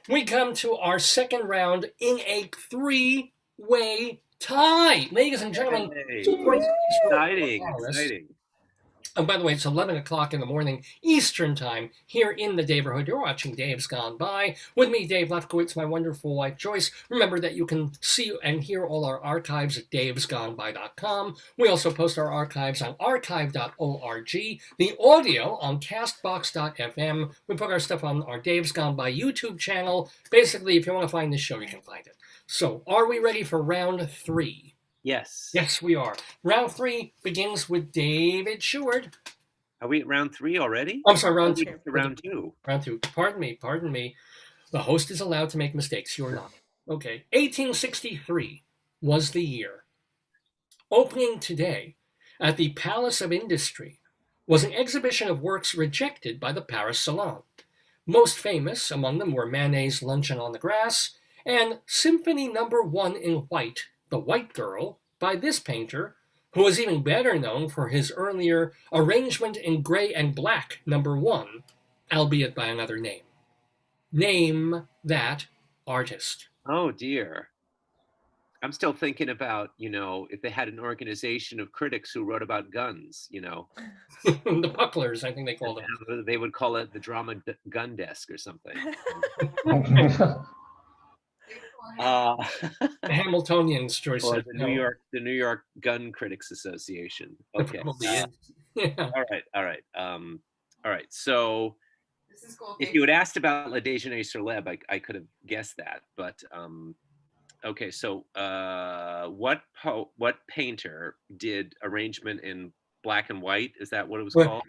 we come to our second round in a three-way tie. Ladies and gentlemen, Hey. 2 points apiece for Exciting. And by the way, it's 11 o'clock in the morning Eastern time here in the neighborhood. You're watching Dave's Gone By. With me, Dave Lefkowitz, my wonderful wife, Joyce. Remember that you can see and hear all our archives at davesgoneby.com. We also post our archives on archive.org. The audio on castbox.fm. We put our stuff on our Dave's Gone By YouTube channel. Basically, if you want to find this show, you can find it. So, are we ready for round 3? Yes. Yes, we are. Round 3 begins with David Sheward. Are we at round 3 already? I'm sorry, round 2. Round 2. Round 2. Pardon me. The host is allowed to make mistakes. You're not. Okay. 1863 was the year. Opening today at the Palace of Industry was an exhibition of works rejected by the Paris Salon. Most famous among them were Manet's Luncheon on the Grass and Symphony No. 1 in White, The White Girl, by this painter, who was even better known for his earlier Arrangement in Gray and Black No. 1, albeit by another name. Name that artist. Oh, dear. I'm still thinking about, if they had an organization of critics who wrote about guns, The Pucklers, I think they called them. they would call it the drama gun desk or something. Uh, The Hamiltonians, Joyce or said. the No, New York Gun Critics Association. it Okay. probably is. Yeah. All right. So This is called. if you had asked about Le Déjeuner sur l'herbe, I could have guessed that. But okay, so what painter did arrangement in black and white? Is that what it was called?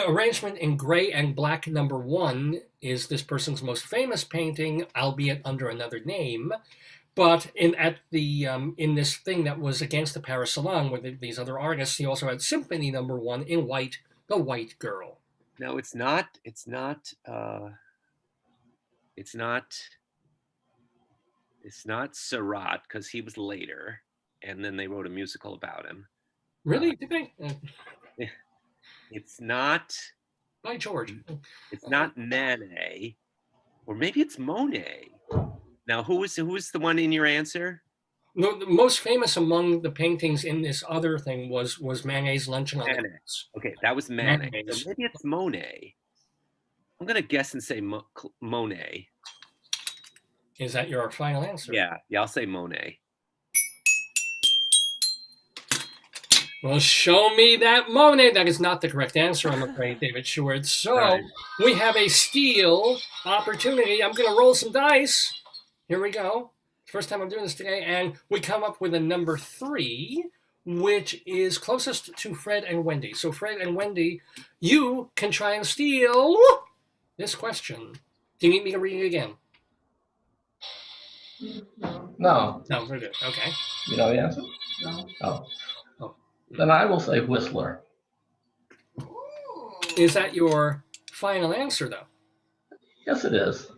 Arrangement in gray and black #1 is this person's most famous painting, albeit under another name. But in this thing that was against the Paris Salon with these other artists, he also had Symphony #1 in white, The White Girl. No, it's not. It's not Seurat, because he was later, and then they wrote a musical about him. Really? Did they? It's not. By George. It's not Manet, or maybe it's Monet. Now, who was the one in your answer? No, the most famous among the paintings in this other thing was Manet's Luncheon on the Grass. Okay, that was Manet. Manet. So maybe it's Monet. I'm gonna guess and say Monet. Is that your final answer? Yeah, I'll say Monet. Well, show me that Monet. That is not the correct answer, I'm afraid, David Sheward. So Right. we have a steal opportunity. I'm going to roll some dice. Here we go. First time I'm doing this today. And we come up with a number 3, which is closest to Fred and Wendy. So Fred and Wendy, you can try and steal this question. Do you need me to read it again? No. No, we're good. Okay. You know the answer? No. Oh. Oh. Then I will say Whistler. Ooh. Is that your final answer, though? Yes, it is.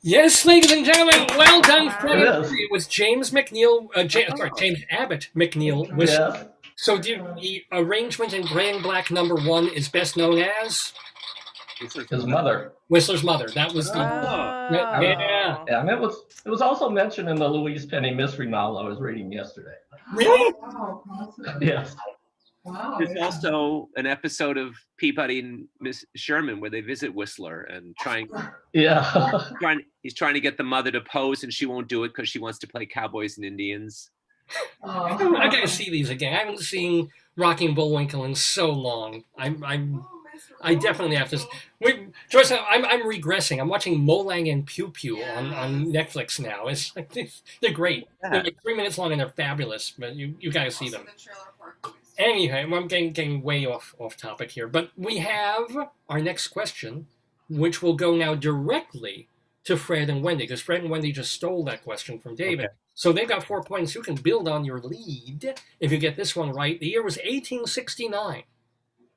Yes, ladies and gentlemen, well done, Fred. It is. It was James James Abbott McNeil. Yes. So the arrangement in gray and black #1 is best known as His mother. Whistler's Mother. That was the Oh. yeah. Yeah, and it was also mentioned in the Louise Penny mystery novel I was reading yesterday. Really? Wow. Awesome. Yes. Wow. There's also an episode of Peabody and Miss Sherman where they visit Whistler and Yeah. he's trying to get the mother to pose, and she won't do it because she wants to play cowboys and Indians. I gotta see these again. I haven't seen Rocky and Bullwinkle in so long. I definitely have to. Joyce, I'm regressing. I'm watching Molang and Pew Pew on Netflix now. It's like they're great. They're like 3 minutes long and they're fabulous. But you gotta see them. Also the Trailer Park Boys. Anyway, I'm getting way off topic here. But we have our next question, which will go now directly to Fred and Wendy, because Fred and Wendy just stole that question from David. Okay. So they've got 4 points. You can build on your lead if you get this one right. The year was 1869.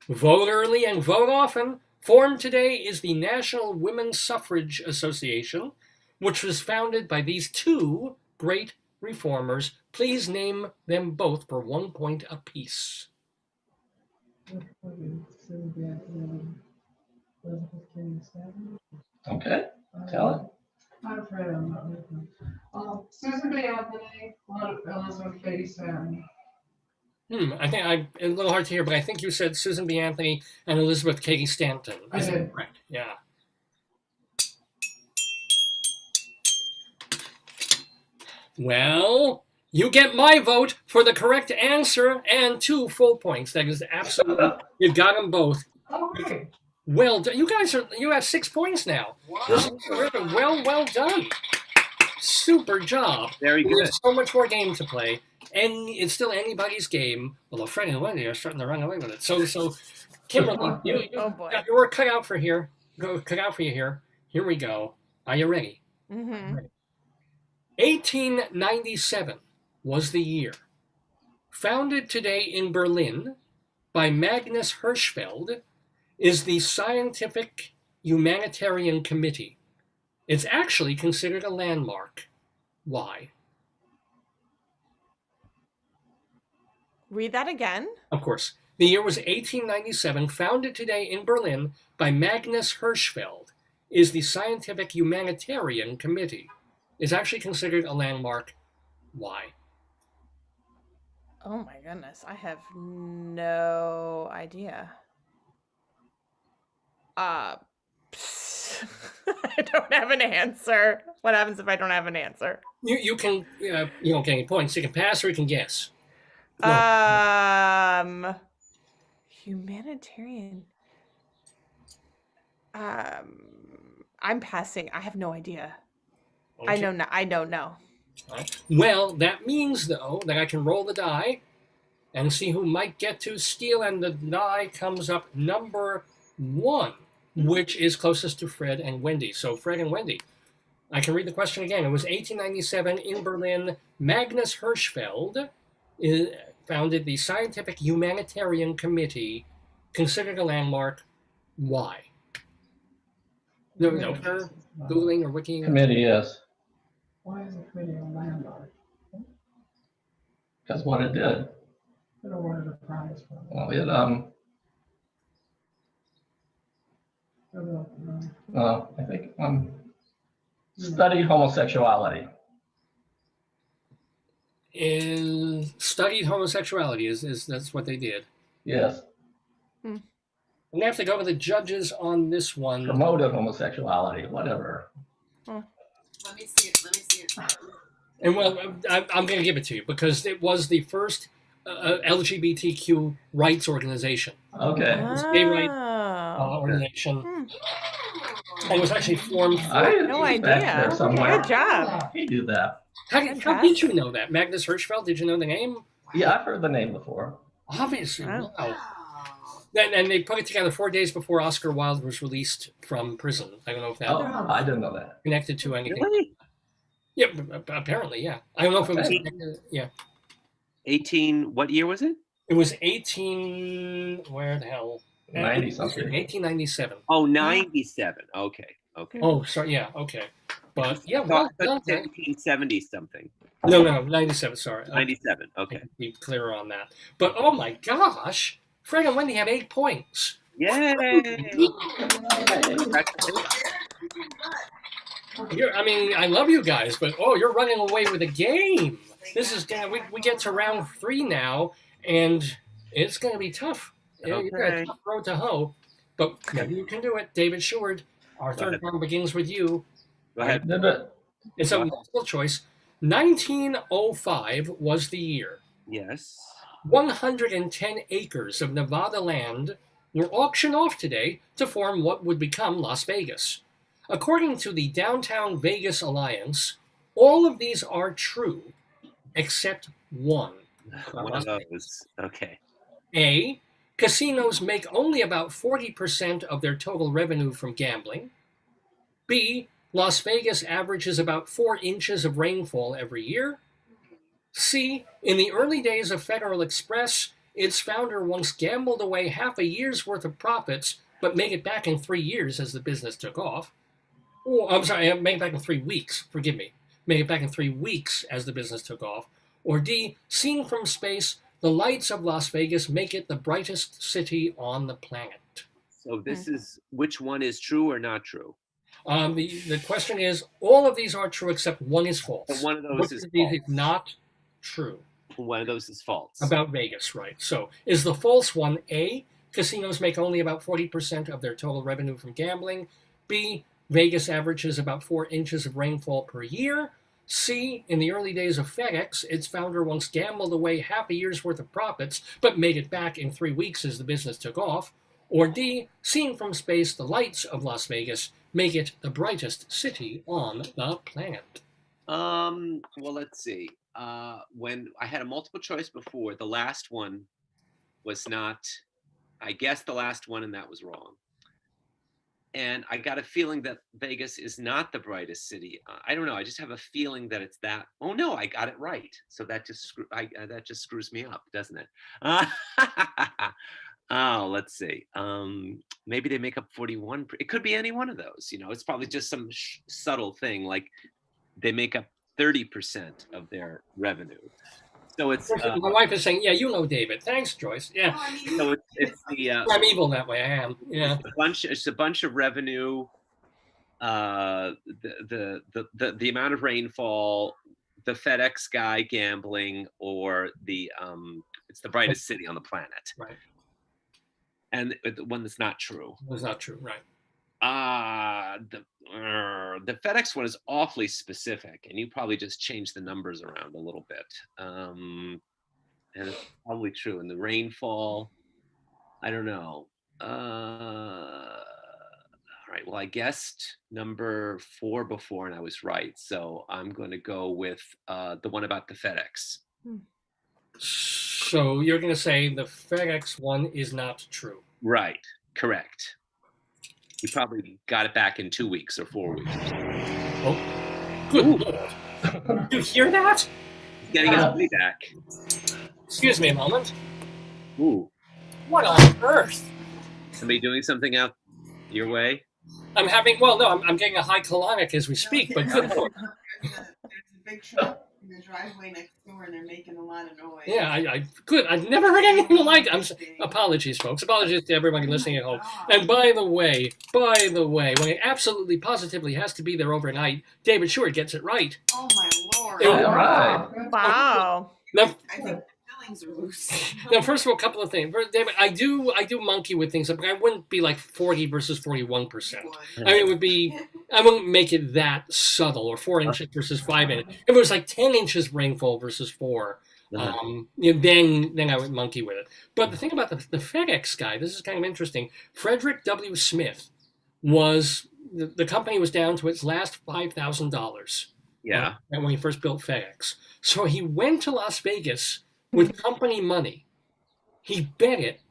Vote early and vote often. Formed today is the National Women's Suffrage Association, which was founded by these 2 great reformers. Please name them both for 1 point apiece. Okay. Tell it. I'm afraid I'm not with them. Susan B. Anthony, Elizabeth Cady Stanton. I think a little hard to hear, but I think you said Susan B. Anthony and Elizabeth Cady Stanton. I Is that did. correct? Yeah. Well, you get my vote for the correct answer and 2 full points. That is absolutely, you got them both. Okay. Well done. You have 6 points now. This is terrific. Well done. Super job. Very We good. have so much more game to play, and it's still anybody's game. Although Fred and Wendy are starting to run away with it. So Kimberly, you Oh, boy. got your work cut out for here. Cut out for you here. Here we go. Are you ready? Mm-hmm. 1897 was the year. Founded today in Berlin by Magnus Hirschfeld, is the Scientific Humanitarian Committee. It's actually considered a landmark. Why? Read that again. Of course. The year was 1897, founded today in Berlin by Magnus Hirschfeld, is the Scientific Humanitarian Committee? Is actually considered a landmark. Why? Oh my goodness, I have no idea. I don't have an answer. What happens if I don't have an answer? You can you don't get any points. You can pass or you can guess. No. Humanitarian. I'm passing. I have no idea. I Okay. know. I don't know. Well, that means though that I can roll the die and see who might get to steal, and the die comes up number 1, which is closest to Fred and Wendy. So Fred and Wendy. I can read the question again. It was 1897 in Berlin. Magnus Hirschfeld founded the Scientific Humanitarian Committee, considered a landmark. Why? No, Googling or Wikiing. Committee, yes. Why is the committee a landmark? That's what it did. They awarded a prize for it. Well, it, I think, studied homosexuality. Studied homosexuality is that's what they did. Yes. I'm gonna have to go with the judges on this one. Promoted homosexuality, whatever. Let me see it. Let me see it. And well, I'm going to give it to you because it was the first LGBTQ rights organization. Okay. It's a gay rights Oh. organization. And it was actually formed. I had no used that idea. there somewhere. Good job. He do that. How did you know that? Magnus Hirschfeld, did you know the name? Yeah, I've heard the name before. Obviously. Wow. Wow. And they put it together 4 days before Oscar Wilde was released from prison. I don't know if that Oh, I didn't know that. connected to anything. Really? Yeah, apparently, yeah. I don't know if it was. Okay. Yeah. 18, what year was it? It was 18. Where the hell? 90 something. 1897. Oh, 97. Okay. Okay. Oh, sorry. Yeah. Okay. But yeah, I well, thought 1770 something. no, 97. Sorry. 97. Okay. Be clearer on that. But oh my gosh, Fred and Wendy have 8 points. Yay! I mean, I love you guys, but oh, you're running away with the game. This is we get to round 3 now, and it's going to be tough. You've got a tough road to hoe, but maybe you can do it. David Sheward, our third round begins with you. Go ahead. Did it? It's a multiple choice. 1905 was the year. Yes. 110 acres of Nevada land were auctioned off today to form what would become Las Vegas. According to the Downtown Vegas Alliance, all of these are true, except one. One of those. Okay. A, casinos make only about 40% of their total revenue from gambling. B, Las Vegas averages about 4 inches of rainfall every year. C, in the early days of Federal Express, its founder once gambled away half a year's worth of profits, but made it back in 3 years as the business took off. Oh, I'm sorry, made it back in 3 weeks, forgive me. Made it back in 3 weeks as the business took off. Or D, seen from space, the lights of Las Vegas make it the brightest city on the planet. So this is, which one is true or not true? The question is, all of these are true except one is false. So one of those Which is of these false. is not true. One of those is false. About Vegas, right. So is the false one A, casinos make only about 40% of their total revenue from gambling? B, Vegas averages about 4 inches of rainfall per year? C, in the early days of FedEx, its founder once gambled away half a year's worth of profits, but made it back in 3 weeks as the business took off? Or D, seen from space, the lights of Las Vegas make it the brightest city on the planet? Well, let's see. When I had a multiple choice before, the last one was not, I guessed the last one and that was wrong. And I got a feeling that Vegas is not the brightest city. I don't know. I just have a feeling that it's that. Oh no, I got it right. So that just screws me up, doesn't it? Oh, let's see. Maybe they make up 41. It could be any one of those. You know, it's probably just some subtle thing like they make up 30% of their revenue. So it's my wife is saying, yeah, you know David. Thanks, Joyce. Yeah. so it's the I'm evil that way, I am. Yeah. it's a bunch of revenue the amount of rainfall, the FedEx guy gambling, or it's the brightest city on the planet. Right. And the one that's not true. It's not true, right? The FedEx one is awfully specific, and you probably just changed the numbers around a little bit. And it's probably true. And the rainfall, I don't know. All right. Well, I guessed number 4 before, and I was right. So I'm going to go with the one about the FedEx. So you're going to say the FedEx one is not true. Right. Correct. You probably got it back in 2 weeks or 4 weeks. Oh, good Lord. You hear that? He's getting his money back. Excuse me a moment. Ooh. What on earth? Somebody doing something out your way? I'm having, well, no, I'm getting a high colonic as we speak, but good Lord. There's a big truck in the driveway next door, and they're making a lot of noise. Yeah, good. I've never heard anything like it. Apologies, folks. Apologies to everybody listening at home. And by the way, when it absolutely positively has to be there overnight, David Sheward gets it right. Oh my Lord! All right. Wow. Now, I think the fillings are loose. now, first of all, a couple of things. First, David, I do monkey with things, but I wouldn't be like 40 versus 41%. I mean, it would be. I wouldn't make it that subtle, or 4 inches versus 5 inches. If it was like 10 inches rainfall versus 4, then I would monkey with it. But the thing about the FedEx guy, this is kind of interesting. Frederick W. Smith was the company was down to its last $5,000. Yeah. When he first built FedEx, so he went to Las Vegas with company money. He bet it.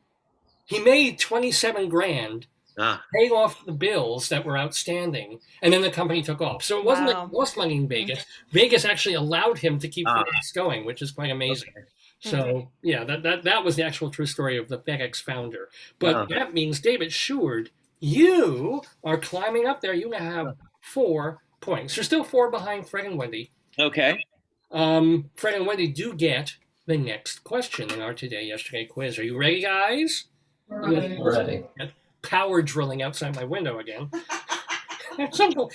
He made 27 grand. Paid off the bills that were outstanding, and then the company took off. So it wasn't like he lost money in Vegas. Vegas actually allowed him to keep FedEx going, which is quite amazing. Okay. So yeah, that was the actual true story of the FedEx founder. But that means, David Sheward, you are climbing up there. You now have 4 points. You're still 4 behind Fred and Wendy. Okay. Fred and Wendy do get the next question in our Today-Yesterday quiz. Are you ready, guys? Ready. Power drilling outside my window again.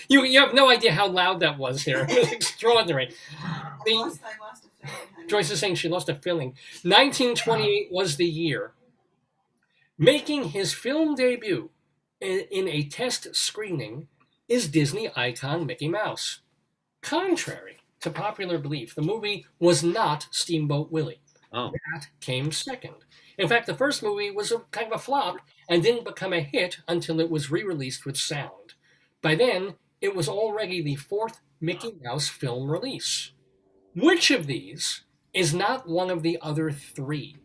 You have no idea how loud that was here. It was extraordinary. I lost a filling. Joyce is saying she lost a filling. 1928 was the year. Making his film debut in a test screening is Disney icon Mickey Mouse. Contrary to popular belief, the movie was not Steamboat Willie. That came second. In fact, the first movie was kind of a flop and didn't become a hit until it was re-released with sound. By then, it was already the 4th Mickey Mouse film release. Which of these is not one of the other 3?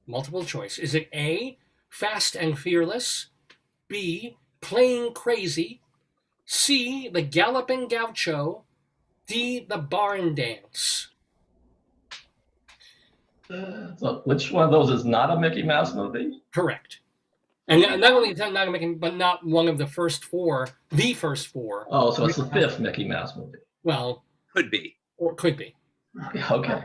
Multiple choice. Is it A, Fast and Fearless, B, Playing Crazy, C, The Galloping Gaucho, D, The Barn Dance? So which one of those is not a Mickey Mouse movie? Correct. And not only is that not a Mickey, but not one of the first 4, the first 4. Oh, so it's the 5th Mickey Mouse movie. Well, could be. Or could be. Okay.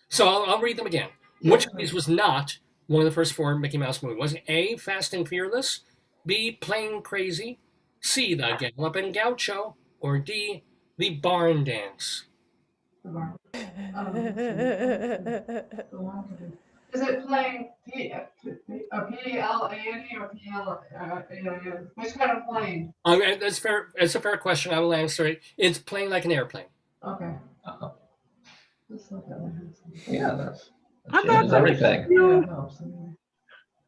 So I'll read them again. Which of these was not one of the first 4 Mickey Mouse movies? Was it A, Fast and Fearless, B, Playing Crazy, C, The Galloping Gaucho, or D, The Barn Dance? Is it playing P-L-A-N-E or P-L-A-N? Which kind of plane? That's fair. It's a fair question. I will answer it. It's playing like an airplane. Okay. Yeah, that's I'm not everything.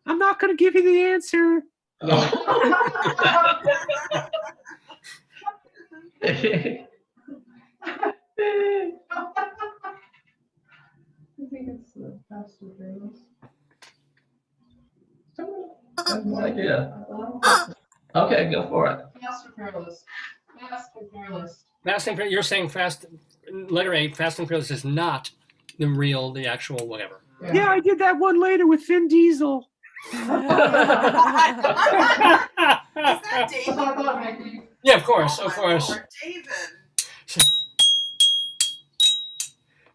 I'm not going to give you the answer. I think it's Fast and Fearless. I have no idea. Okay, go for it. Fast and Fearless. Fast and Fearless. Fast and Fearless. You're saying letter A, Fast and Fearless is not the actual whatever. Yeah, I did that one later with Vin Diesel. Is that David? Yeah, of course, Oh, of course. Lord, David.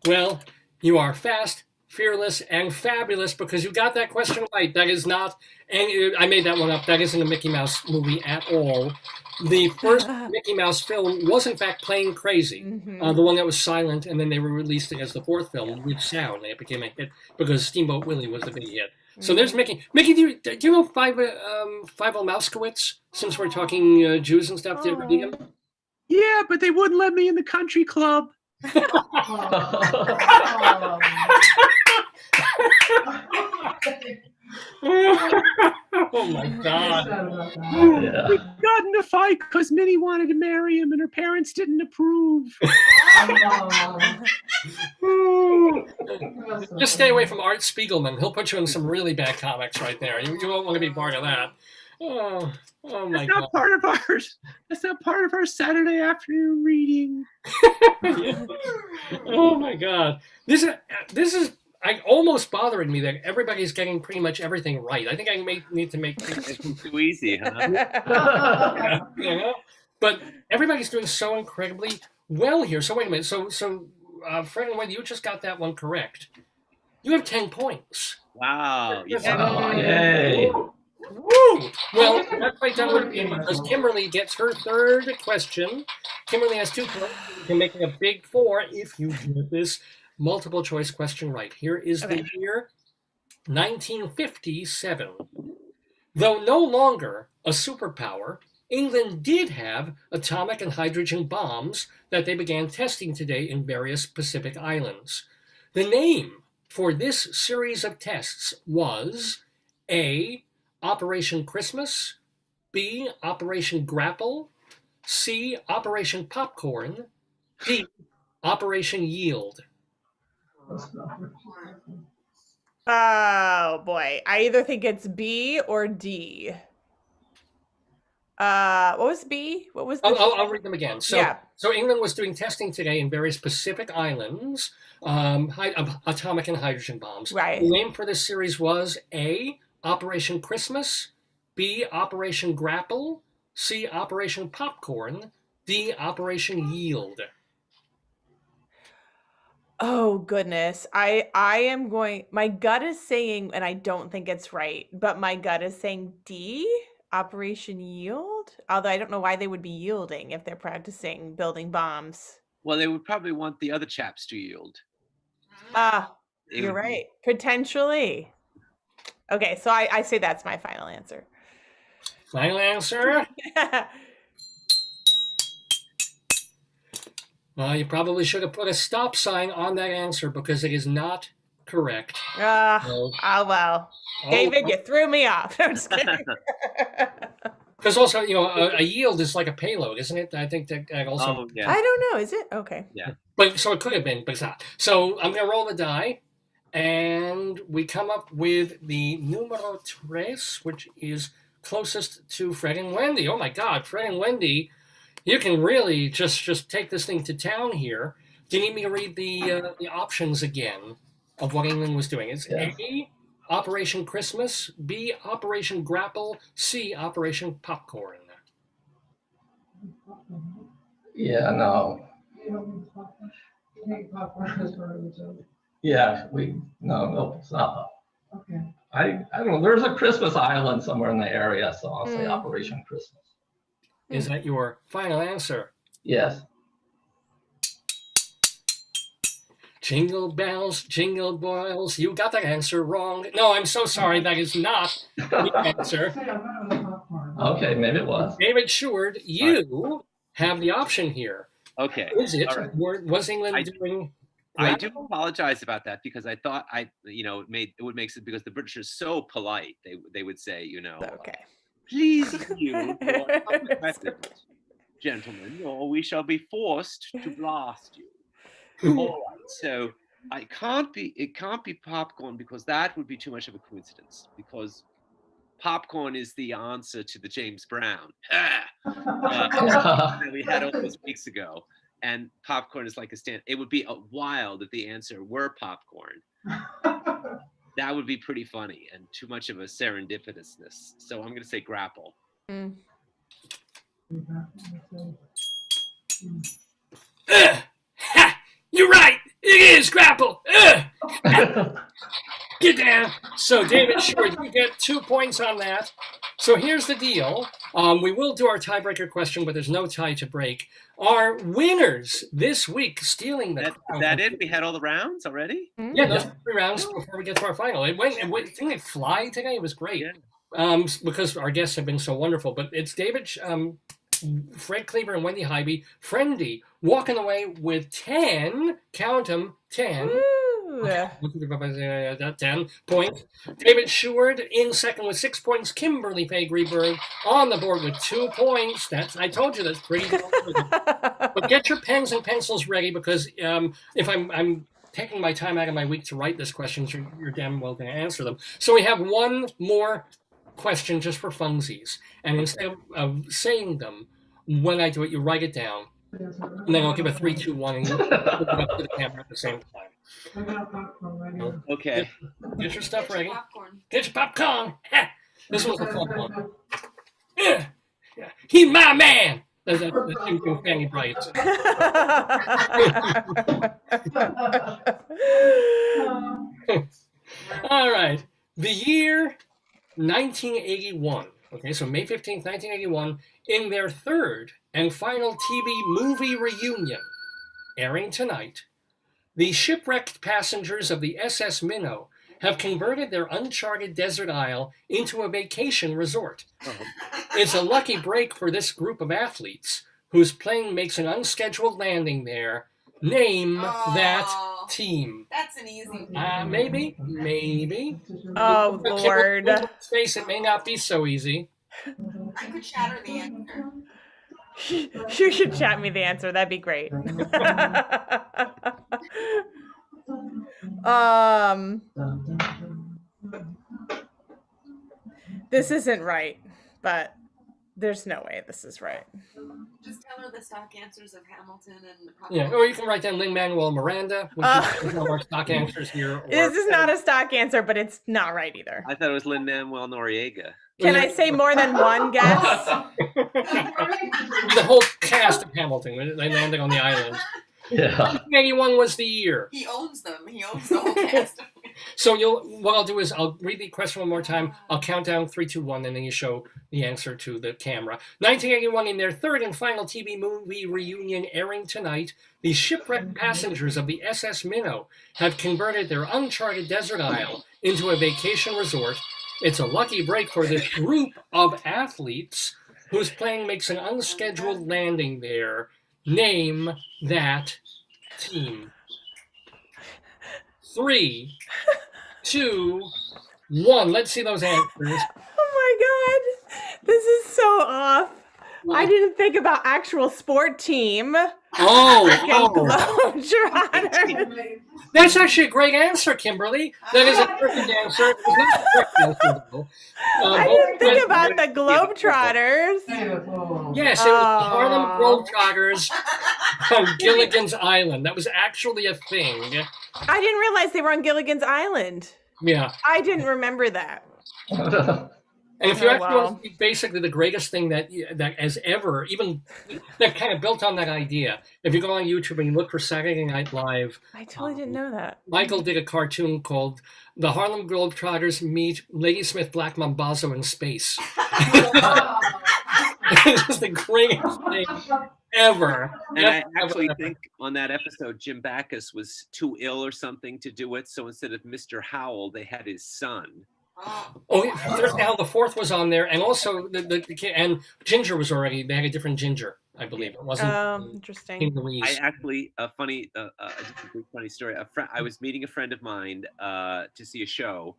Well, you are fast, fearless, and fabulous because you got that question right. That is not, and I made that one up. That isn't a Mickey Mouse movie at all. The first Mickey Mouse film was in fact Playing Crazy, Mhm. the one that was silent, and then they released it as the fourth film with sound, and it became a hit because Steamboat Willie was the big hit. So there's Mickey. Mickey, do you know Fievel Mousekowitz? Since we're talking Jews and stuff, do you read him? Yeah, but they wouldn't let me in the country club. Oh my God! Yeah. We got in a fight because Minnie wanted to marry him and her parents didn't approve. Just stay away from Art Spiegelman. He'll put you in some really bad comics right there. You won't want to be part of that. Oh my That's God! not part of ours. That's not part of our Saturday afternoon reading. Yeah. Oh my God! This is. I almost bothered me that everybody's getting pretty much everything right. I think I need to make It's too easy, huh? you know? But everybody's doing so incredibly well here. So wait a minute. So Fred and Wendy, you just got that one correct. You have 10 points. Wow. You Oh, yay. Woo! Well, not quite done with it because Kimberly gets her third question. Kimberly has 2 points. You can make it a big 4 if you get this multiple choice question right. Here is the year 1957. Though no longer a superpower, England did have atomic and hydrogen bombs that they began testing today in various Pacific islands. The name for this series of tests was A, Operation Christmas, B, Operation Grapple, C, Operation Popcorn, D, Operation Yield. Oh boy, I either think it's B or D. What was B? What was the? I'll read them again. So, Yeah. so England was doing testing today in various Pacific islands, atomic and hydrogen bombs. Right. The name for this series was A, Operation Christmas, B, Operation Grapple, C, Operation Popcorn, D, Operation Yield. Oh goodness. I am going, my gut is saying, and I don't think it's right, but my gut is saying D, Operation Yield. Although I don't know why they would be yielding if they're practicing building bombs. Well, they would probably want the other chaps to yield. Ah, It you're would be- right. Potentially. Okay, so I say that's my final answer. Final answer? You probably should have put a stop sign on that answer because it is not correct. Oh well. David, you threw me off. I'm just kidding. Because also, a yield is like a payload, isn't it? I think that also. Oh, yeah. I don't know. Is it? Okay. But so it could have been, but it's not. So I'm going to roll the die, and we come up with the numero tres, which is closest to Fred and Wendy. Oh my God, Fred and Wendy, you can really just take this thing to town here. Do you need me to read the options again of what England was doing? It's A, Operation Christmas, B, Operation Grapple, C, Operation Popcorn. Yeah, no. Yeah, no, it's not. Okay. I don't know. There's a Christmas island somewhere in the area, so I'll say Operation Christmas. Is that your final answer? Yes. Jingle bells, jingle bells. You got that answer wrong. No, I'm so sorry. That is not the answer. Okay, maybe it was. David Sheward, you have the option here. Okay. Is it? All right. Was England doing? I do apologize about that because I thought it would make sense because the British are so polite. They would say, Okay. please you, gentlemen, or we shall be forced to blast you. All right, so it can't be popcorn because that would be too much of a coincidence because popcorn is the answer to the James Brown. That we had all those weeks ago. And popcorn is like a stand. It would be wild if the answer were popcorn. That would be pretty funny and too much of a serendipitousness. So I'm going to say grapple. Ha! You're right. It is grapple. Get down. So, David Sheward, you get 2 points on that. So here's the deal. We will do our tiebreaker question, but there's no tie to break. Our winners this week stealing the Is that it? We had all the rounds already? Yeah, those 3 rounds before we get to our final. It went didn't it fly today? It was great. Yeah. Because our guests have been so wonderful. But it's David, Fred Cleaver, and Wendy Highby, Friendy, walking away with 10, count them, 10. Woo. 10 points. David Sheward in second with 6 points. Kimberly Faye Greenberg on the board with 2 points. I told you that's pretty good. But get your pens and pencils ready, because if I'm taking my time out of my week to write this questions, you're damn well going to answer them. So we have one more question just for funsies. And instead of saying them, when I do it, you write it down. And then I'll give a 3, 2, 1, and you put it up to the camera at the same time. Okay. Get your stuff ready. Popcorn. Get your popcorn. This was a fun one. Yeah. He's my man. That's Fanny Brice. All right. The year 1981. Okay, so May 15th, 1981, in their third and final TV movie reunion, airing tonight, the shipwrecked passengers of the SS Minnow have converted their uncharted desert isle into a vacation resort. It's a lucky break for this group of athletes whose plane makes an unscheduled landing there. Name that team. That's an easy one. Maybe. Oh, Lord. Let's face it, may not be so easy. I could shatter the answer. You should chat me the answer. That'd be great. This isn't right, but there's no way this is right. Just tell her the stock answers of Hamilton and the Yeah, or you can write down Lin-Manuel Miranda, which is one of our stock answers here. This is not a stock answer, but it's not right either. I thought it was Lin-Manuel Noriega. Can I say more than one guess? The whole cast of Hamilton, they landed on the island. Yeah. 1981 was the year. He owns them. He owns the whole cast. So what I'll do is I'll read the question one more time. I'll count down 3, 2, 1, and then you show the answer to the camera. 1981, in their third and final TV movie reunion airing tonight, the shipwrecked passengers of the SS Minnow have converted their uncharted desert isle into a vacation resort. It's a lucky break for this group of athletes whose plane makes an unscheduled landing there. Name that team. 3, 2, 1. Let's see those answers. Oh my God. This is so off. I didn't think about actual sport team. Globetrotters. That's actually a great answer, Kimberly. That is a perfect answer. It was not a correct answer, though. I didn't think about the Globetrotters. Yes, it was the Harlem Globetrotters on Gilligan's Island. That was actually a thing. I didn't realize they were on Gilligan's Island. Yeah. I didn't remember that. And if you actually want to see basically the greatest thing that has ever, even that kind of built on that idea, if you go on YouTube and you look for Saturday Night Live, I totally didn't know that. Michael did a cartoon called The Harlem Globetrotters Meet Ladysmith Black Mambazo in Space. It's the greatest thing ever. And I actually think on that episode, Jim Backus was too ill or something to do it. So instead of Mr. Howell, they had his son. Oh, yeah, Thursday Howell the Fourth was on there, and also and Ginger was already. They had a different Ginger, I believe. It wasn't. Interesting. King Louise. I actually a funny story. I was meeting a friend of mine to see a show,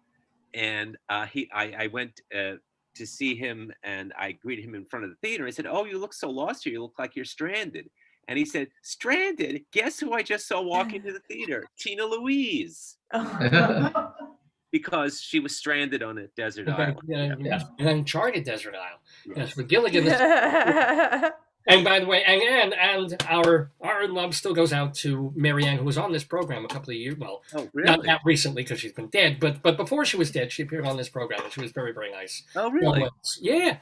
and I went to see him, and I greeted him in front of the theater. I said, "Oh, you look so lost here. You look like you're stranded." And he said, "Stranded? Guess who I just saw walk into the theater? Tina Louise." Because she was stranded on a desert island. Yes, an uncharted desert isle. Yes, for Gilligan. And by the way, and our love still goes out to Marianne, who was on this program a couple of years. Well, Oh, not really? that recently because she's been dead, but before she was dead, she appeared on this program, and she was very, very nice. Oh, really? Yeah.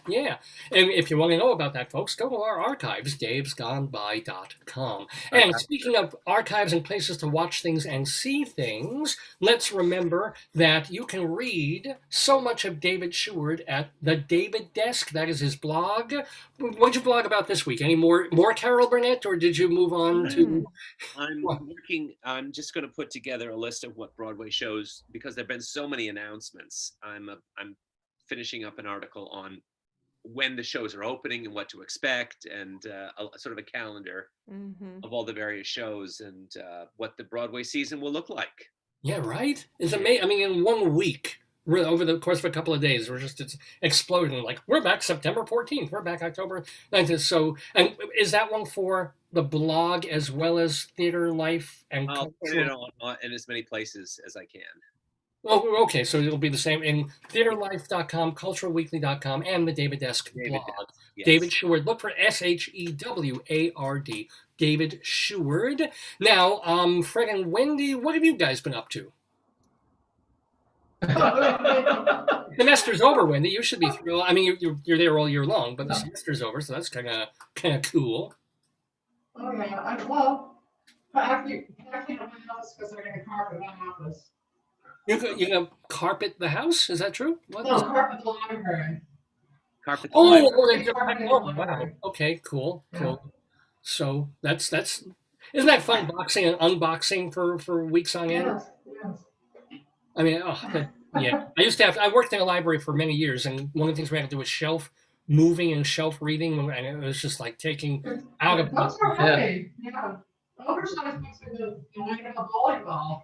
And if you want to know about that, folks, go to our archives, davesgoneby.com. And speaking of archives and places to watch things and see things, let's remember that you can read so much of David Sheward at the David Desk. That is his blog. What'd you blog about this week? Any more Carol Burnett, or did you move on to? I'm just going to put together a list of what Broadway shows, because there've been so many announcements. I'm finishing up an article on when the shows are opening and what to expect, and sort of a calendar of all the various shows and what the Broadway season will look like. Yeah, right. It's amazing. I mean, in 1 week, over the course of a couple of days, it's exploding. Like, we're back September 14th. We're back October 9th. So, and is that one for the blog as well as Theater Life and I'll put it on in as many places as I can. Oh, okay. So it'll be the same in theaterlife.com, culturalweekly.com, and the David Desk blog. Yes. David Sheward. Look for SHEWARD. David Sheward. Now, Fred and Wendy, what have you guys been up to? The semester's over, Wendy. You should be thrilled. I mean, you're there all year long, but the semester's over, so that's kind of cool. Oh yeah, well, packing up my house because they're gonna carpet my office. You're gonna carpet the house? Is that true? What? No, carpet the library. Carpet. Wow. Okay, cool. So that's isn't that fun, boxing and unboxing for weeks on end? Yes. I mean, yeah. I worked in a library for many years, and one of the things we had to do was shelf moving and shelf reading, and it was just like taking out of. Those are heavy. Yeah. Oversized makes me the weight of a volleyball.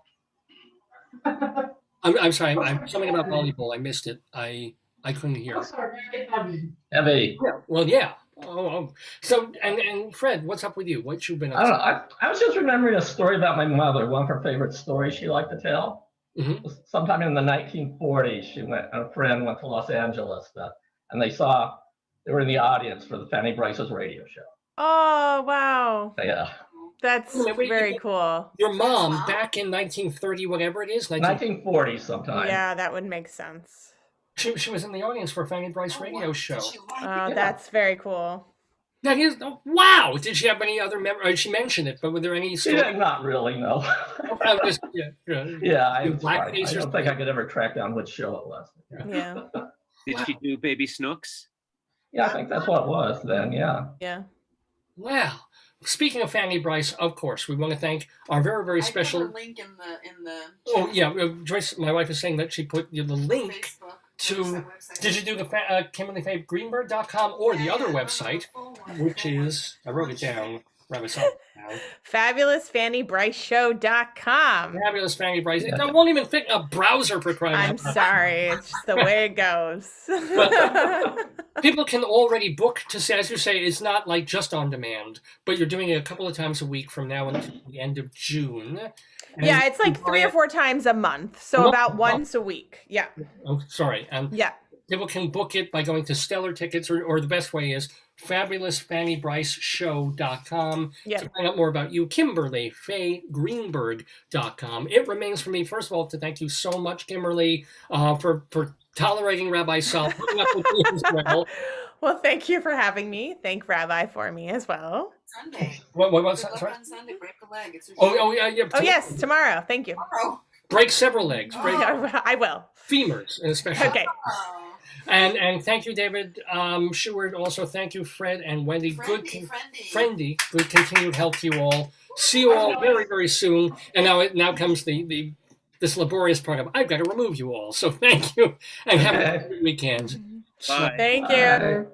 I'm sorry. Something about volleyball. I missed it. I couldn't hear. Those are very heavy. Heavy. Yeah. Well, yeah. Oh. So, and Fred, what's up with you? What you been up I to? don't know. I was just remembering a story about my mother. One of her favorite stories she liked to tell. Sometime in the 1940s, a friend went to Los Angeles, and they were in the audience for the Fanny Brice's radio show. Oh, wow. Yeah. That's very cool. Your mom, back in 1930, whatever it is, 1940 sometime. Yeah, that would make sense. She was in the audience for a Fanny Brice radio show. That's very cool. That is, wow. Did she have any other memories? She mentioned it, but were there any stories? Not really, no. Yeah, I don't think I could ever track down which show it was. Yeah. Did she do Baby Snooks? Yeah, I think that's what it was then, yeah. Yeah. Wow. Speaking of Fanny Brice, of course, we want to thank our very, very special. I put a link in the. Oh yeah, Joyce, my wife is saying that she put the link to. Did you do the KimberlyFayeGreenberg.com or the other website, which is I wrote it down. Rabbi Sol. FabulousFannyBriceShow.com. Fabulous Fanny Brice. It won't even fit in a browser for crying out loud. I'm sorry. It's just the way it goes. People can already book to say, as you say, it's not like just on demand, but you're doing it a couple of times a week from now until the end of June. And yeah, it's like 3 or 4 times a month. So about once a week. Yeah. Oh, sorry. Yeah. People can book it by going to Stellar Tickets, or the best way is FabulousFannyBriceShow.com. Yep. To find out more about you, KimberlyFayeGreenberg.com. It remains for me, first of all, to thank you so much, Kimberly, for tolerating Rabbi Sol, putting up with me as well. Well, thank you for having me. Thank Rabbi for me as well. Sunday. What's that? Sorry? On Sunday, break a leg. It's Yeah. Oh, yes, tomorrow. Thank you. Tomorrow. Break several legs. Break I will. femurs, especially. Okay. Oh. And thank you, David Sheward. Also, thank you, Fred and Wendy. Friendy. Good continued health to you all. See you all very, very soon. And now comes this laborious part of I've got to remove you all. So thank you and have a good weekend. Bye. Thank you. Bye.